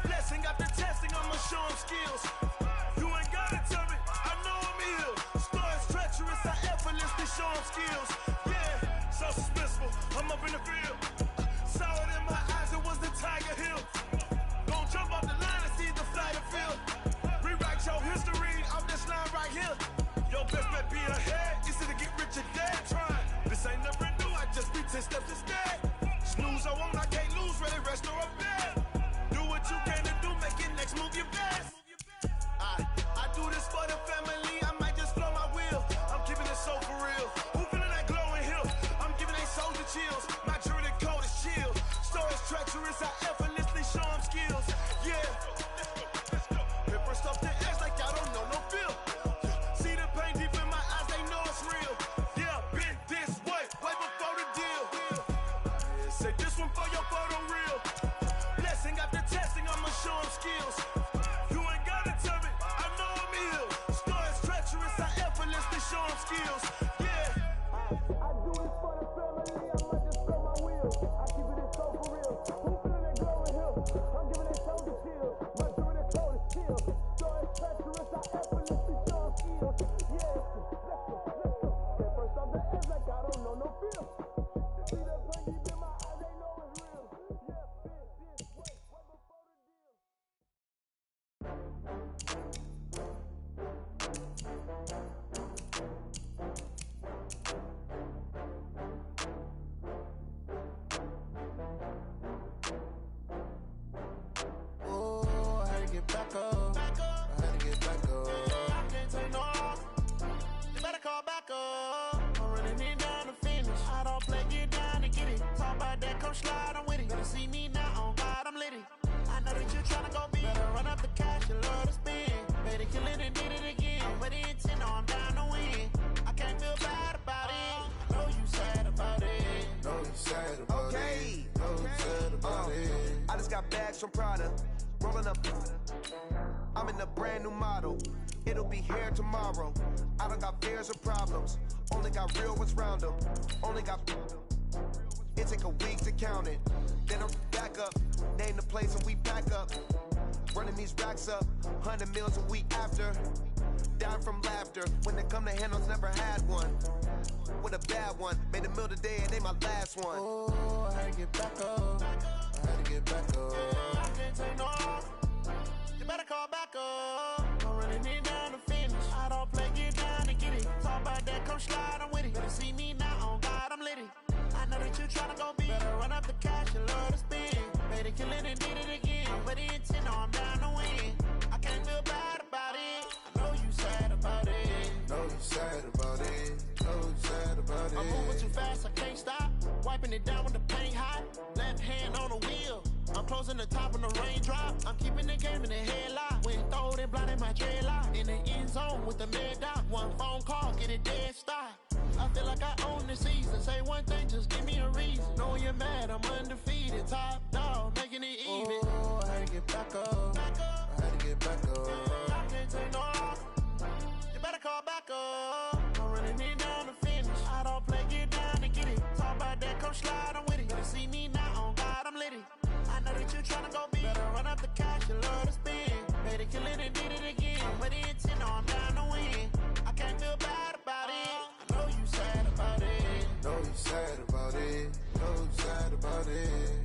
Blessing after testing, I'ma show them skills. You ain't gotta tell me, I know I'm ill. Stories treacherous, I effortlessly show them skills. Yeah, so suspenseful, I'm up in the field. Saw it in my eyes, it was the Tiger Hill. Gon' jump off the line and see the flight of field. Rewrite your history off this line right here. Your best bet be ahead, easy to get rich or dead trying. This ain't never new, I just be 10 steps instead. Snooze I won't, I can't lose, ready, rest or a bed. Do what you can to do, make it next move your best. I do this for the family, I might just blow my wheel. I'm keeping it so for real. Who feeling that glowing hill? I'm giving they soldier chills. My jewelry code is chill. Stories treacherous, I effortlessly show them skills. Yeah. Paper stuff the edge like I don't know no bill. See the pain deep in my eyes, they know it's real. Yeah, been this way, right before the deal. Say this one for your photo real. Blessing after testing, I'ma show them skills. Show them skills, yeah. I do it for the family, I might just blow my wheel. I keep it so for real. Who feeling that glowing hill? I'm giving it shoulder chills. My jewelry code is chill. Stories treacherous, I effortlessly show them skills. Yeah, let's go. Get first off the edge like I don't know no feel. See the pain deep in my eyes, they know it's real. Yeah, been this way, right before the deal. Back up. I had to get back up. I can't take no loss. You better call back up. I'm running it down to finish. I don't play, get down to get it. Talk about that, come slide, I'm with it. Better see me now, on God, I'm lit it. I know that you tryna go big. Better run up the cash, you love to spend. Better kill it and did it again. I'm with the intent, no, I'm down to win. I can't feel bad about it. I know you sad about it. Know you sad about it. Know you sad about it. I just got bags from Prada. Rolling up, I'm in a brand new model. It'll be here tomorrow. I don't got fears or problems. Only got real ones round them. Only got It take a week to count it. Then I'm back up, name the place and we pack up. Running these racks up, 100 meals a week after. Down from laughter, when they come to handles, never had one. With a bad one, made a meal today and ain't my last one. Oh, I had to get back up. I had to get back up. I can't take no off. You better call back up. I'm running it down to finish. I don't play, get down and get it. Talk about that, come slide, I'm with it. Better see me now, on God, I'm litty. I know that you tryna go big. Better run up the cash, you love to spend. Better kill it and did it again. But the intent, no, I'm down to win. I can't feel bad about it. I know you sad about it. Know you sad about it. Know you sad about it. I'm moving too fast, I can't stop. Wiping it down with the paint hot. Left hand on the wheel. I'm closing the top when the raindrop. I'm keeping the game in the headlock. When throwed and blinded my dreadlock. In the end zone with the mad dot. One phone call, get it dead stop. I feel like I own the season. Say one thing, just give me a reason. Know you're mad, I'm undefeated. Top dog, making it even. Oh, I had to get back up. I had to get back up. I can't take no off. You better call back up. I'm running it down to finish. I don't play, get down to get it. Talk about that, come slide, I'm with it. Better see me now, on God, I'm litty. I know that you tryna go big. Better run up the cash, you love to spend. Better kill it and did it again. But the intent, no, I'm down to win. I can't feel bad about it. I know you sad about it. Know you sad about it. Know you sad about it.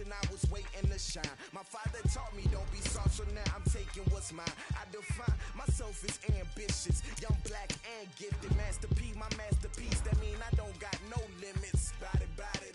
I was waiting to shine. My father taught me don't be soft, so now I'm taking what's mine. I define myself as ambitious, young, black, and gifted. Master P, my masterpiece. That mean I don't got no limits. Bout it,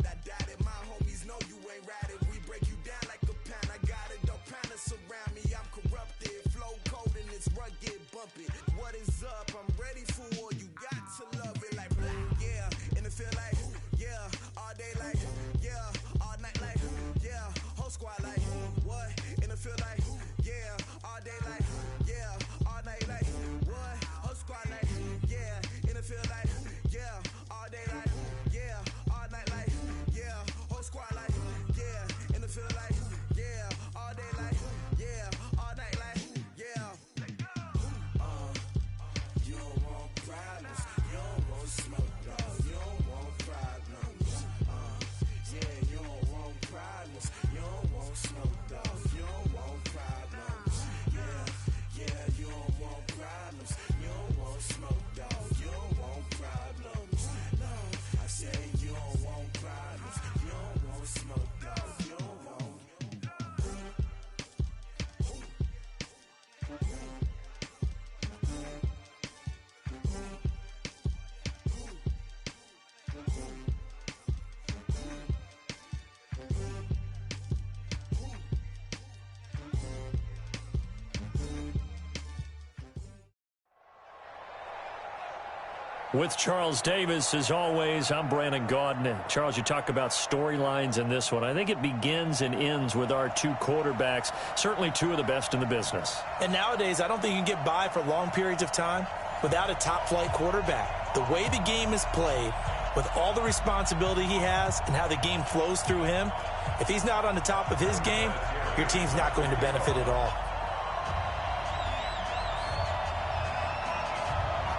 I doubt it. My homies know you ain't ratted. We break you down like a pound. I got it, don't pound us around me. I'm corrupted, flow cold and it's rugged, bumping. What is up? I'm ready for war. You got to love it like black, yeah. And it feel like, yeah, all day like, yeah, all night like, yeah, whole squad like, what? And it feel like, yeah, all day like, yeah, all night like, what? Whole squad like, yeah, and it feel like, yeah, all day like, yeah, all night like, yeah, whole squad like, yeah. With Charles Davis, as always, I'm Brandon Gaudin. Charles, you talk about storylines in this one. I think it begins and ends with our two quarterbacks, certainly two of the best in the business. And nowadays, I don't think you can get by for long periods of time without a top-flight quarterback. The way the game is played, with all the responsibility he has and how the game flows through him, if he's not on the top of his game, your team's not going to benefit at all.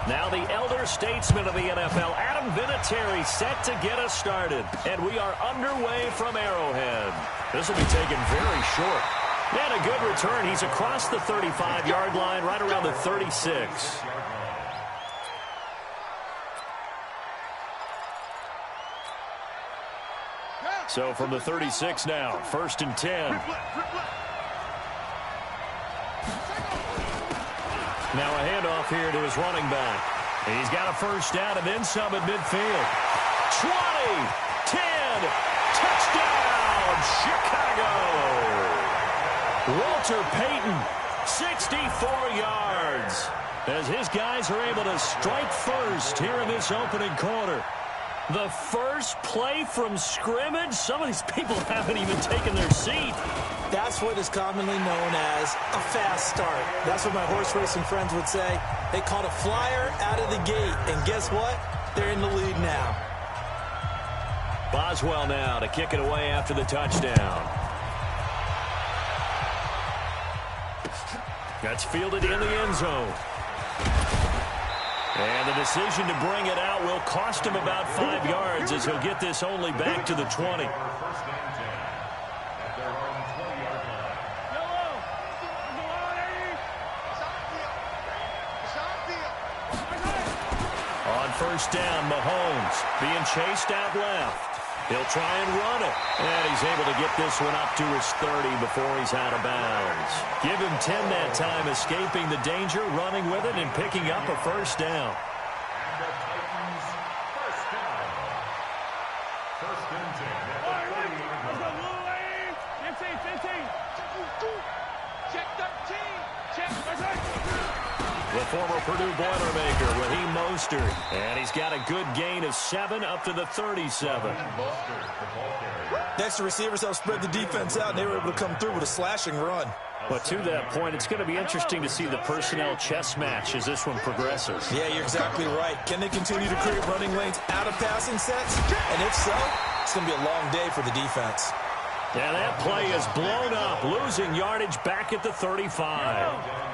Now the elder statesman of the NFL, Adam Vinatieri, set to get us started. And we are underway from Arrowhead. This will be taken very short. And a good return. He's across the 35-yard line, right around the 36. So from the 36 now, 1st and 10. Now a handoff here to his running back. He's got a first down and then some at midfield. 20, 10, touchdown, Chicago. Walter Payton, 64 yards. As his guys are able to strike first here in this opening quarter. The first play from scrimmage? Some of these people haven't even taken their seat. That's what is commonly known as a fast start. That's what my horse racing friends would say. They caught a flyer out of the gate, and guess what? They're in the lead now. Boswell now to kick it away after the touchdown. That's fielded in the end zone. And the decision to bring it out will cost him about 5 yards as he'll get this only back to the 20. On first down, Mahomes being chased out left. He'll try and run it. And he's able to get this one up to his 30 before he's out of bounds. Give him 10 that time, escaping the danger, running with it, and picking up a first down. And the Titans first down. First and 10 at the 40-yard line. 15. Check 13. Check 13. The former Purdue Boilermaker, Raheem Mostert. And he's got a good gain of 7 up to the 37. Next, the receivers helped spread the defense out, and they were able to come through with a slashing run. But to that point, it's going to be interesting to see the personnel chess match as this one progresses. Yeah, you're exactly right. Can they continue to create running lanes out of passing sets? And if so, it's going to be a long day for the defense. And that play is blown up, losing yardage back at the 35.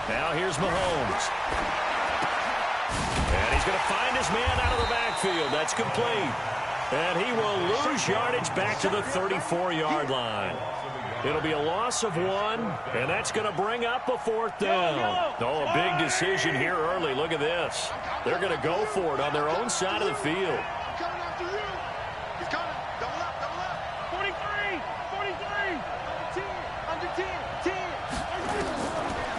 Now here's Mahomes. And he's going to find his man out of the backfield. That's complete. And he will lose yardage back to the 34-yard line. It'll be a loss of 1, and that's going to bring up a 4th down. Oh, a big decision here early. Look at this. They're going to go for it on their own side of the field. Coming after you. He's coming. Double up, double up. 43. Under 10.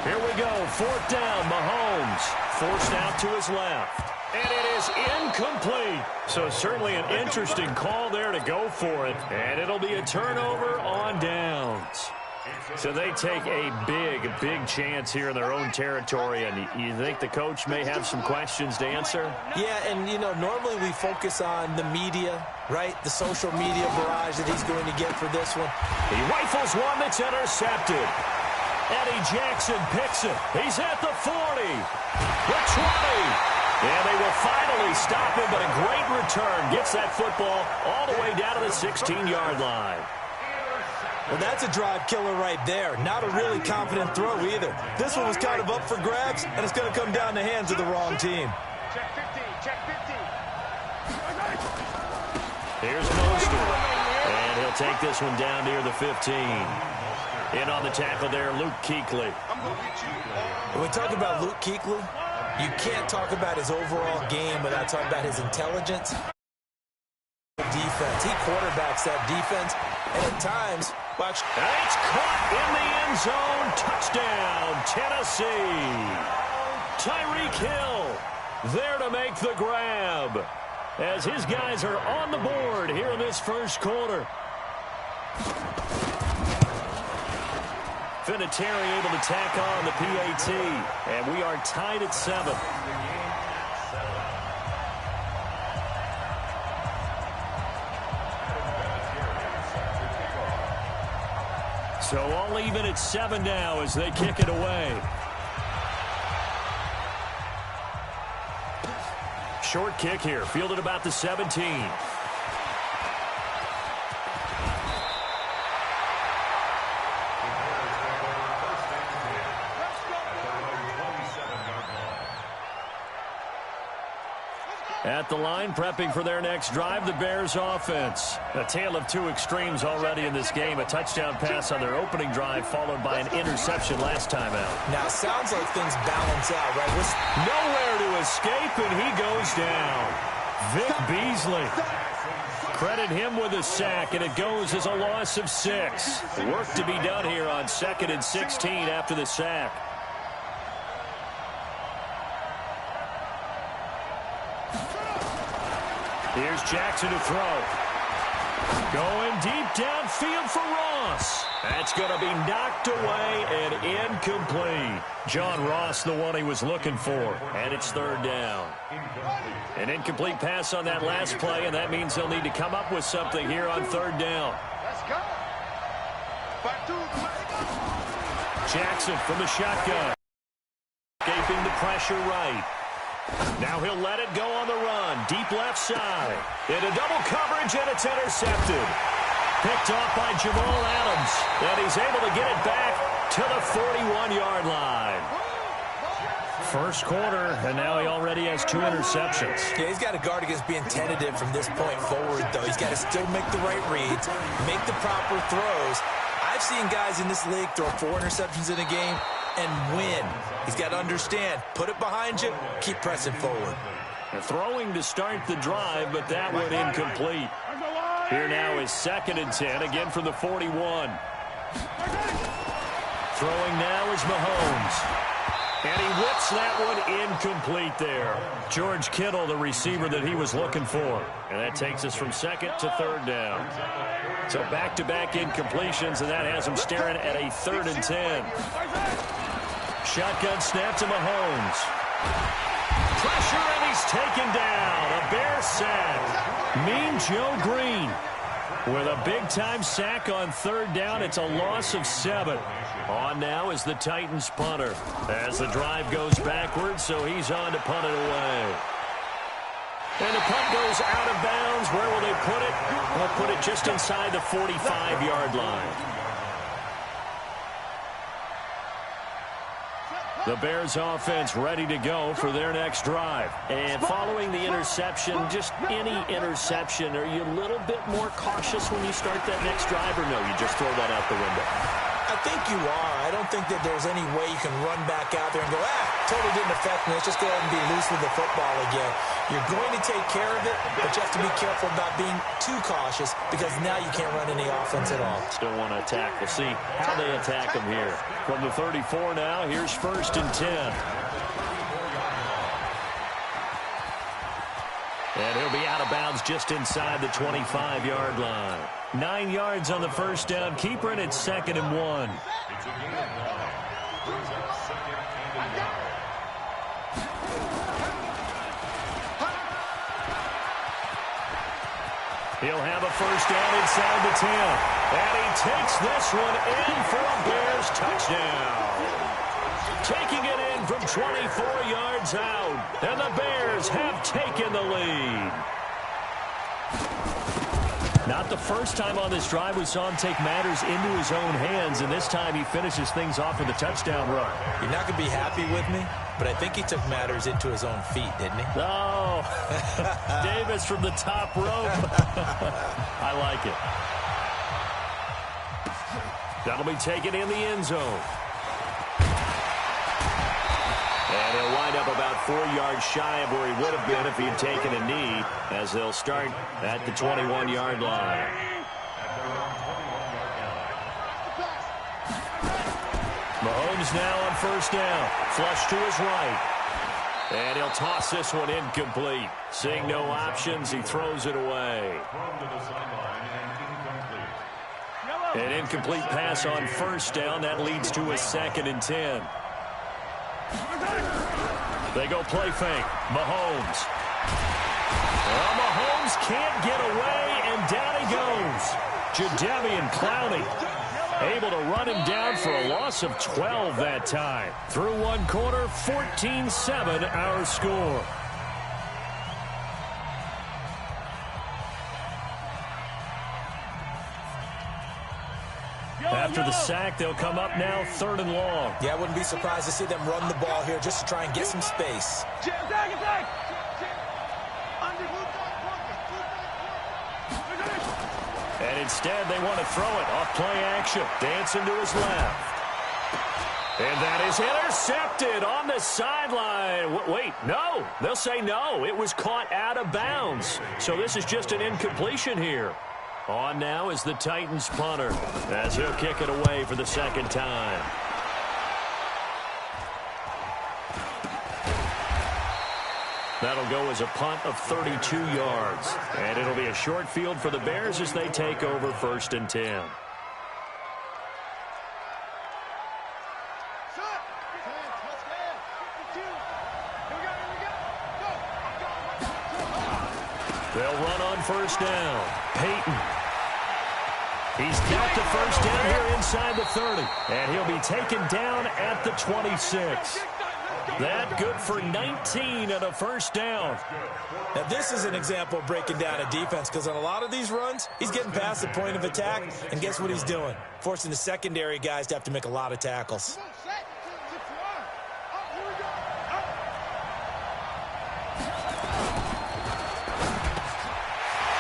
Here we go. 4th down. Mahomes forced out to his left. And it is incomplete. So certainly an interesting call there to go for it. And it'll be a turnover on downs. So they take a big chance here in their own territory. And you think the coach may have some questions to answer? Yeah, and, you know, normally we focus on the media, right? The social media barrage that he's going to get for this one. He rifles one that's intercepted. Eddie Jackson picks it. He's at the 40. The 20. And they will finally stop him, but a great return. Gets that football all the way down to the 16-yard line. Well, that's a drive killer right there. Not a really confident throw either. This one was kind of up for grabs, and it's going to come down the hands of the wrong team. Check 15. Here's Mostert. And he'll take this one down near the 15. In on the tackle there, Luke Kuechly. When we talk about Luke Kuechly, you can't talk about his overall game without talking about his intelligence. Defense. He quarterbacks that defense, and at times, watch. It's caught in the end zone. Touchdown, Tennessee. Tyreek Hill there to make the grab. as his guys are on the board here in this first quarter. Vinatieri able to tack on the PAT, and we are tied at 7. So all even at 7 now as they kick it away. Short kick here, fielded about the 17. At the line, prepping for their next drive, the Bears offense. A tale of two extremes already in this game. A touchdown pass on their opening drive, followed by an interception last time out. Now, sounds like things balance out, right? Nowhere to escape, and he goes down. Vic Beasley. Credit him with a sack, and it goes as a loss of 6. Work to be done here on 2nd and 16 after the sack. Here's Jackson to throw. Going deep downfield for Ross. That's going to be knocked away and incomplete. John Ross, the one he was looking for. And it's 3rd down. An incomplete pass on that last play, and that means they'll need to come up with something here on 3rd down. Let's go. Jackson from the shotgun. Escaping the pressure right. Now he'll let it go on the run. Deep left side. Into double coverage, and it's intercepted. Picked off by Jamal Adams. And he's able to get it back to the 41-yard line. First quarter, and now he already has 2 interceptions. Yeah, he's got to guard against being tentative from this point forward, though. He's got to still make the right reads, make the proper throws. I've seen guys in this league throw 4 interceptions in a game and win. He's got to understand, put it behind you, keep pressing forward. Throwing to start the drive, but that one incomplete. Here now is 2nd and 10, again from the 41. Throwing now is Mahomes. And he whips that one incomplete there. George Kittle, the receiver that he was looking for. And that takes us from 2nd to 3rd down. So back-to-back incompletions, and that has him staring at a 3rd and 10. Shotgun snap to Mahomes. Pressure, and he's taken down. A Bear sack. Mean Joe Green with a big-time sack on 3rd down. It's a loss of 7. On now is the Titans punter as the drive goes backwards, so he's on to punt it away. And the punt goes out of bounds. Where will they put it? They'll put it just inside the 45-yard line. The Bears offense ready to go for their next drive. And following the interception, just any interception, are you a little bit more cautious when you start that next drive, or no, you just throw that out the window? I think you are. I don't think that there's any way you can run back out there and go, totally didn't affect me. Let's just go ahead and be loose with the football again. You're going to take care of it, but you have to be careful about being too cautious because now you can't run any offense at all. Still want to attack. We'll see how they attack them here. From the 34 now, here's 1st and 10. And he'll be out of bounds just inside the 25-yard line. 9 yards on the first down. Keeper, and it's 2nd and 1. It's a gain of 9. Brings up 2nd and 1. He'll have a first down inside the 10. And he takes this one in for a Bears touchdown. Taking it in from 24 yards out. And the Bears have taken the lead. Not the first time on this drive we saw him take matters into his own hands, and this time he finishes things off with a touchdown run. You're not going to be happy with me, but I think he took matters into his own feet, didn't he? Oh, Davis from the top rope. I like it. That'll be taken in the end zone. And he'll wind up about 4 yards shy of where he would have been if he had taken a knee, as they'll start at the 21-yard line. Mahomes now on first down. Flush to his right. And he'll toss this one incomplete. Seeing no options, he throws it away. An incomplete pass on first down. That leads to a 2nd and 10. They go play fake. Mahomes. Well, Mahomes can't get away, and down he goes. Jadeveon Clowney able to run him down for a loss of 12 that time. Through one quarter, 14-7 our score. After the sack, they'll come up now 3rd and long. Yeah, I wouldn't be surprised to see them run the ball here just to try and get some space. And instead, they want to throw it off play action. Dancing to his left. And that is intercepted on the sideline. Wait, no. They'll say no. It was caught out of bounds. So this is just an incompletion here. On now is the Titans punter, as he'll kick it away for the 2nd time. That'll go as a punt of 32 yards. And it'll be a short field for the Bears as they take over 1st and 10. They'll run on 1st down. Peyton. He's got the 1st down here inside the 30. And he'll be taken down at the 26. That good for 19 and a 1st down. Now, this is an example of breaking down a defense, because on a lot of these runs, he's getting past the point of attack, and guess what he's doing? Forcing the secondary guys to have to make a lot of tackles.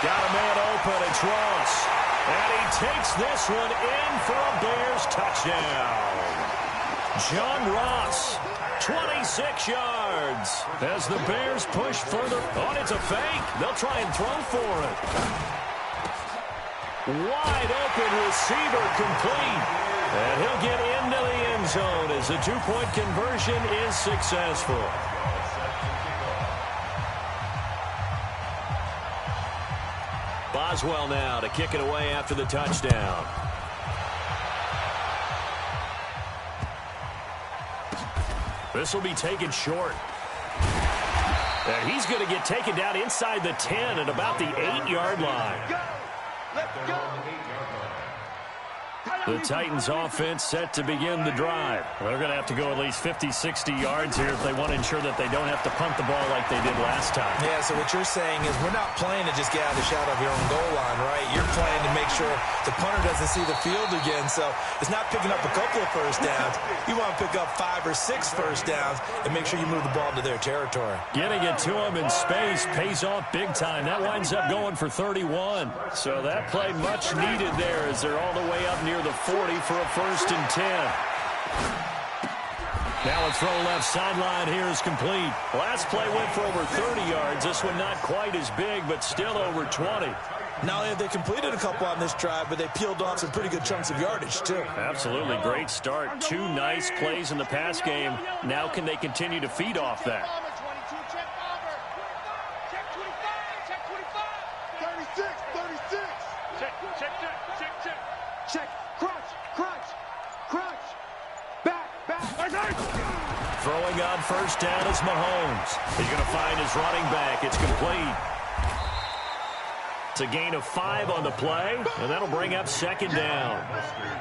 Got a man open, it's Ross. And he takes this one in for a Bears touchdown. John Ross, 26 yards. As the Bears push further. Oh, it's a fake. They'll try and throw for it. Wide open receiver complete. And he'll get into the end zone as the 2-point conversion is successful. Boswell now to kick it away after the touchdown. This will be taken short. And he's going to get taken down inside the 10 at about the 8-yard line. Let's go. The Titans offense set to begin the drive. They're going to have to go at least 50, 60 yards here if they want to ensure that they don't have to punt the ball like they did last time. Yeah, so what you're saying is we're not playing to just get out of the shadow of your own goal line, right? You're playing to make sure the punter doesn't see the field again. So it's not picking up a couple of 1st downs. You want to pick up 5 or 6 1st downs and make sure you move the ball to their territory. Getting it to them in space pays off big time. That winds up going for 31. So that play much needed there as they're all the way up near the 40 for a 1st and 10. Now a throw left sideline here is complete. Last play went for over 30 yards. This one not quite as big, but still over 20. Not only have they completed a couple on this drive, but they peeled off some pretty good chunks of yardage, too. Absolutely. Great start. 2 nice plays in the pass game. Now can they continue to feed off that? Throwing on 1st down is Mahomes. He's going to find his running back. It's complete. It's a gain of 5 on the play, and that'll bring up 2nd down.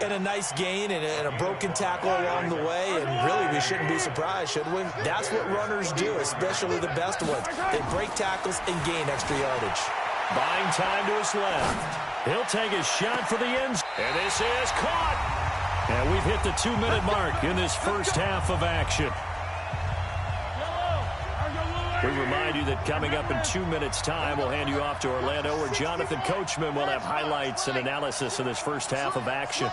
And a nice gain and a broken tackle along the way, and really we shouldn't be surprised, should we? That's what runners do, especially the best ones. They break tackles and gain extra yardage. Buying time to his left. He'll take his shot for the end. And this is caught. And we've hit the 2-minute mark in this first half of action. We remind you that coming up in 2 minutes' time, we'll hand you off to Orlando, where Jonathan Coachman will have highlights and analysis of this first half of action.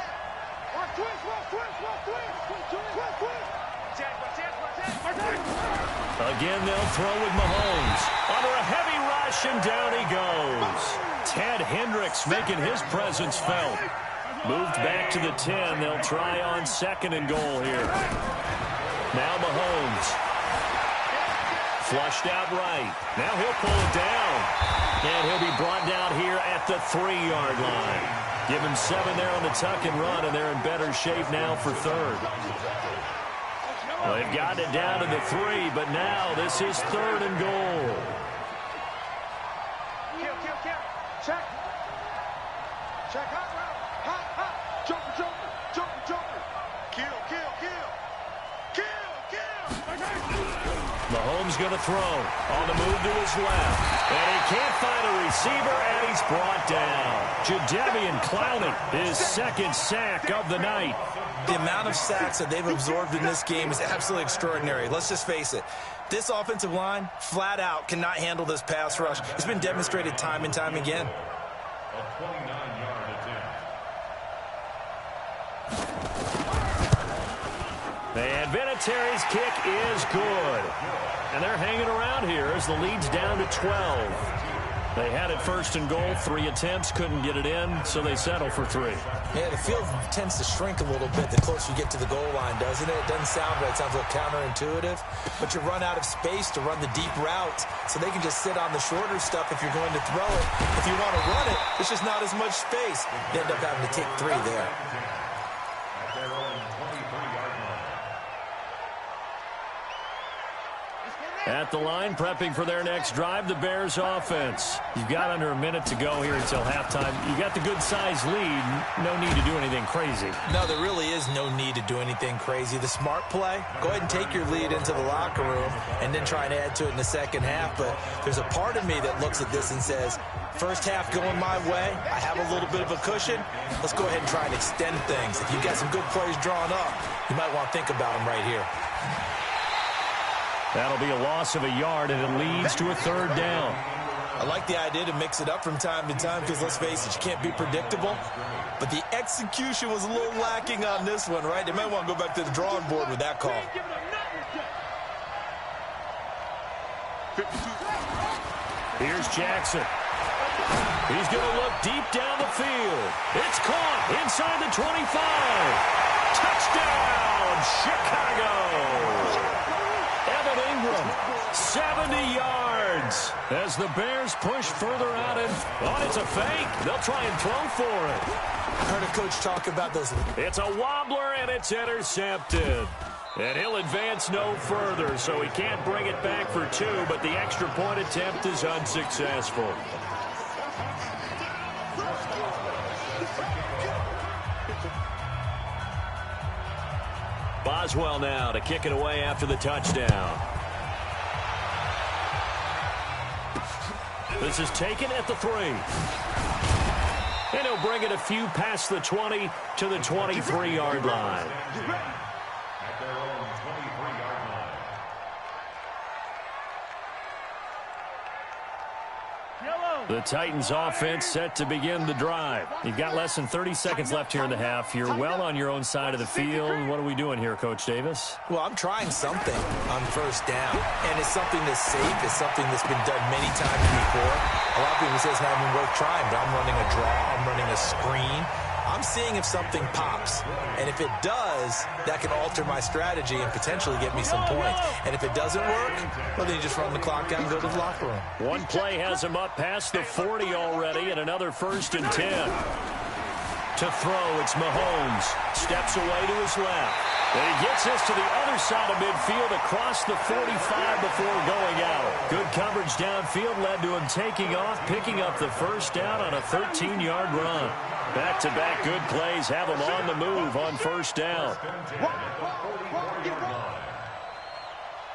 Again, they'll throw with Mahomes. Under a heavy rush, and down he goes. Ted Hendricks making his presence felt. Moved back to the 10. They'll try on 2nd and goal here. Now Mahomes. Flushed out right. Now he'll pull it down. And he'll be brought down here at the 3-yard line. Give him 7 there on the tuck and run, and they're in better shape now for third. Well, they've gotten it down to the 3, but now this is 3rd and goal. Kill. Check. Check. Hot. Jumper. Kill. Mahomes going to throw. On the move to his left. And he can't find a receiver, and he's brought down. Jadeveon Clowney, his 2nd sack of the night. The amount of sacks that they've absorbed in this game is absolutely extraordinary. Let's just face it. This offensive line, flat out, cannot handle this pass rush. It's been demonstrated time and time again. A 29-yard attempt. And Vinatieri's kick is good. And they're hanging around here as the lead's down to 12. They had it 1st and goal, 3 attempts, couldn't get it in, so they settle for 3. Yeah, the field tends to shrink a little bit the closer you get to the goal line, doesn't it? It doesn't sound right. It sounds a little counterintuitive. But you run out of space to run the deep route, so they can just sit on the shorter stuff if you're going to throw it. If you want to run it, it's just not as much space. You end up having to take 3 there. At their own 23-yard line. At the line, prepping for their next drive, the Bears offense. You've got under a minute to go here until halftime. You got the good-sized lead. No need to do anything crazy. No, there really is no need to do anything crazy. The smart play, go ahead and take your lead into the locker room and then try and add to it in the second half. But there's a part of me that looks at this and says, first half going my way, I have a little bit of a cushion. Let's go ahead and try and extend things. If you've got some good plays drawn up, you might want to think about them right here. That'll be a loss of a yard, and it leads to a 3rd down. I like the idea to mix it up from time to time because, let's face it, you can't be predictable. But the execution was a little lacking on this one, right? They might want to go back to the drawing board with that call. Here's Jackson. He's going to look deep down the field. It's caught inside the 25. Touchdown, Chicago. Evan Ingram, 70 yards. As the Bears push further out and, it's a fake. They'll try and throw for it. I heard a coach talk about those. It's a wobbler, and it's intercepted. And he'll advance no further, so he can't bring it back for 2, but the extra point attempt is unsuccessful. Boswell now to kick it away after the touchdown. This is taken at the 3. And he'll bring it a few past the 20 to the 23-yard line. At their own 23-yard line. The Titans offense set to begin the drive. You've got less than 30 seconds left here in the half. You're well on your own side of the field. What are we doing here, Coach Davis? Well, I'm trying something on 1st down, and it's something that's safe. It's something that's been done many times before. A lot of people say it's not even worth trying, but I'm running a draw. I'm running a screen. I'm seeing if something pops, and if it does, that can alter my strategy and potentially get me some points. And if it doesn't work, well, then you just run the clock out and go to the locker room. One play has him up past the 40 already, and another 1st and 10. To throw, it's Mahomes. Steps away to his left. And he gets this to the other side of midfield across the 45 before going out. Good coverage downfield led to him taking off, picking up the 1st down on a 13-yard run. Back-to-back good plays have him on the move on 1st down.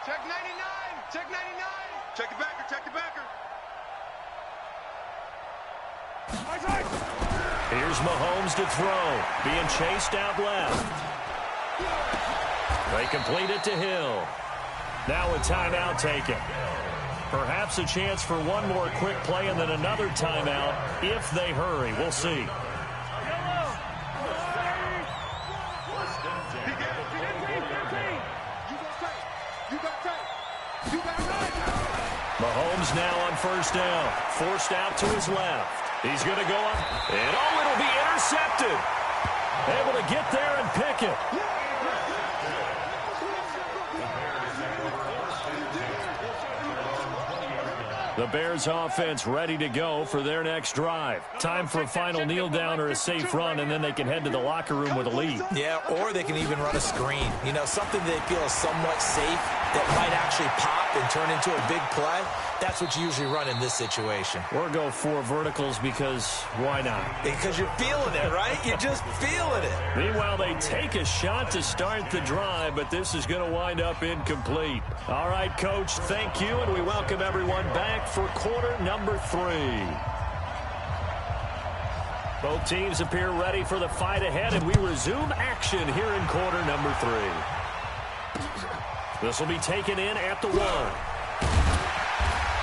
Check 99. Check 99. Check the backer. Check the backer. Here's Mahomes to throw. Being chased out left. They complete it to Hill. Now a timeout taken. Perhaps a chance for one more quick play and then another timeout if they hurry. We'll see. Mahomes now on 1st down. Forced out to his left. He's going to go up. And it'll be intercepted. Able to get there and pick it. The Bears offense ready to go for their next drive. Time for a final kneel down or a safe run, and then they can head to the locker room with a lead. Yeah, or they can even run a screen. You know, something they feel is somewhat safe that might actually pop and turn into a big play. That's what you usually run in this situation. Or go 4 verticals because why not? Because you're feeling it, right? You're just feeling it. Meanwhile, they take a shot to start the drive, but this is going to wind up incomplete. All right, Coach, thank you, and we welcome everyone back for quarter number 3. Both teams appear ready for the fight ahead, and we resume action here in quarter number 3. This will be taken in at the 1.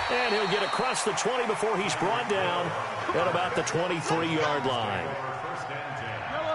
And he'll get across the 20 before he's brought down at about the 23-yard line.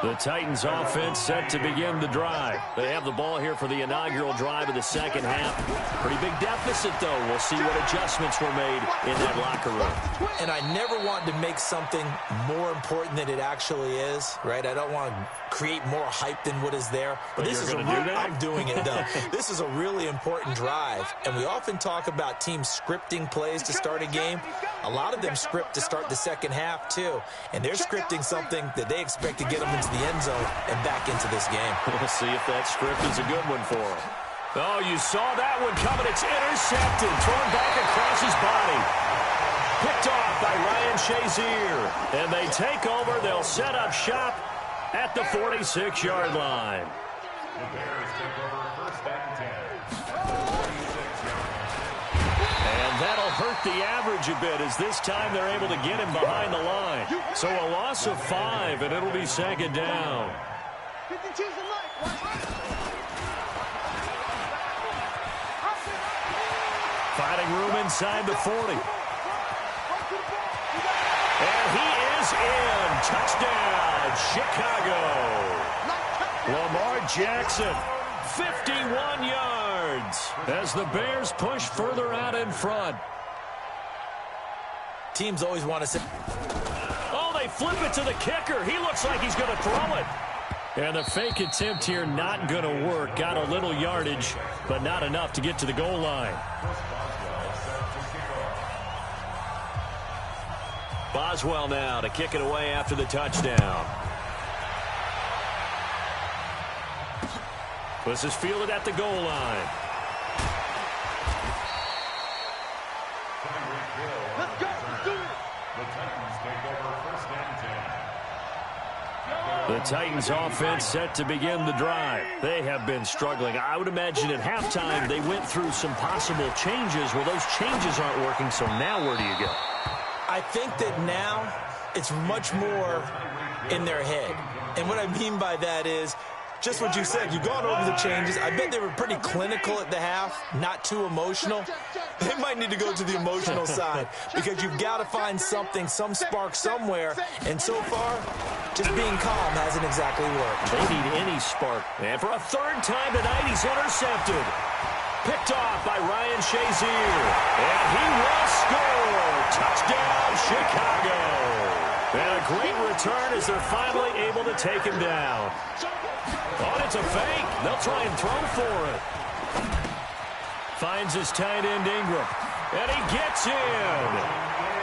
The Titans offense set to begin the drive. They have the ball here for the inaugural drive of the second half. Pretty big deficit, though. We'll see what adjustments were made in that locker room. And I never want to make something more important than it actually is, right? I don't want to create more hype than what is there. But this is I'm doing it, though. This is a really important drive. And we often talk about teams scripting plays to start a game. A lot of them script to start the second half, too. And they're scripting something that they expect to get them into the end zone and back into this game. We'll see if that script is a good one for him. Oh, you saw that one coming. It's intercepted. Thrown back across his body. Picked off by Ryan Shazier. And they take over. They'll set up shop at the 46-yard line. The Bears take over first and 10. And that'll hurt the average a bit as this time they're able to get him behind the line. So a loss of 5, and it'll be second down. Fighting room inside the 40. And he is in. Touchdown, Chicago. Lamar Jackson, 51 yards as the Bears push further out in front. Teams always want to say, oh, they flip it to the kicker. He looks like he's going to throw it. And the fake attempt here not going to work. Got a little yardage, but not enough to get to the goal line. Boswell now to kick it away after the touchdown. This is fielded at the goal line. Let's go. Let's do it. The Titans take over first and 10. The Titans offense set to begin the drive. They have been struggling. I would imagine at halftime they went through some possible changes. Well, those changes aren't working, so now where do you go? I think that now it's much more in their head. And what I mean by that is just what you said. You've gone over the changes. I bet they were pretty clinical at the half, not too emotional. They might need to go to the emotional side because you've got to find something, some spark somewhere. And so far, just being calm hasn't exactly worked. They need any spark. And for a third time tonight, he's intercepted. Picked off by Ryan Shazier. And he will score. Touchdown, Chicago. And a great return as they're finally able to take him down. Oh, it's a fake. They'll try and throw for it. Finds his tight end Ingram. And he gets in.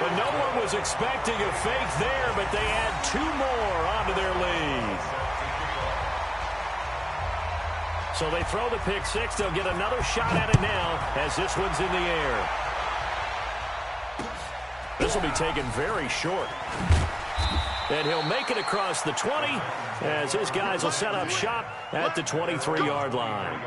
But no one was expecting a fake there, but they add 2 more onto their lead. So they throw the pick 6. They'll get another shot at it now as this one's in the air. This will be taken very short. And he'll make it across the 20 as his guys will set up shop at the 23-yard line.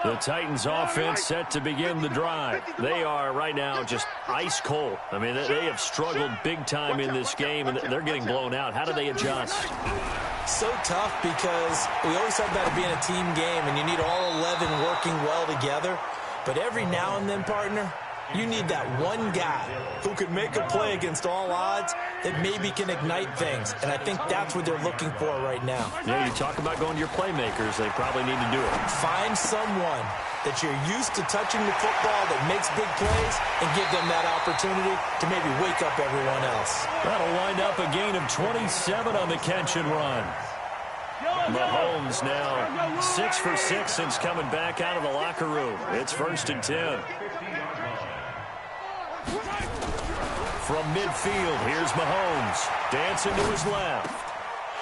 The Titans offense set to begin the drive. They are right now just ice cold. I mean, they have struggled big time in this game, and they're getting blown out. How do they adjust? So tough because we always talk about it being a team game, and you need all 11 working well together. But every now and then, partner, you need that one guy who can make a play against all odds that maybe can ignite things. And I think that's what they're looking for right now. Yeah, you talk about going to your playmakers. They probably need to do it. Find someone that you're used to touching the football that makes big plays and give them that opportunity to maybe wake up everyone else. That'll wind up a gain of 27 on the catch and run. Mahomes now 6 for 6 since coming back out of the locker room. It's 1st and 10. From midfield, here's Mahomes. Dancing to his left.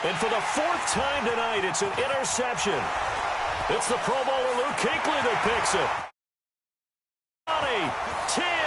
And for the fourth time tonight, it's an interception. It's the Pro Bowler Luke Kuechly that picks it. 20, 10.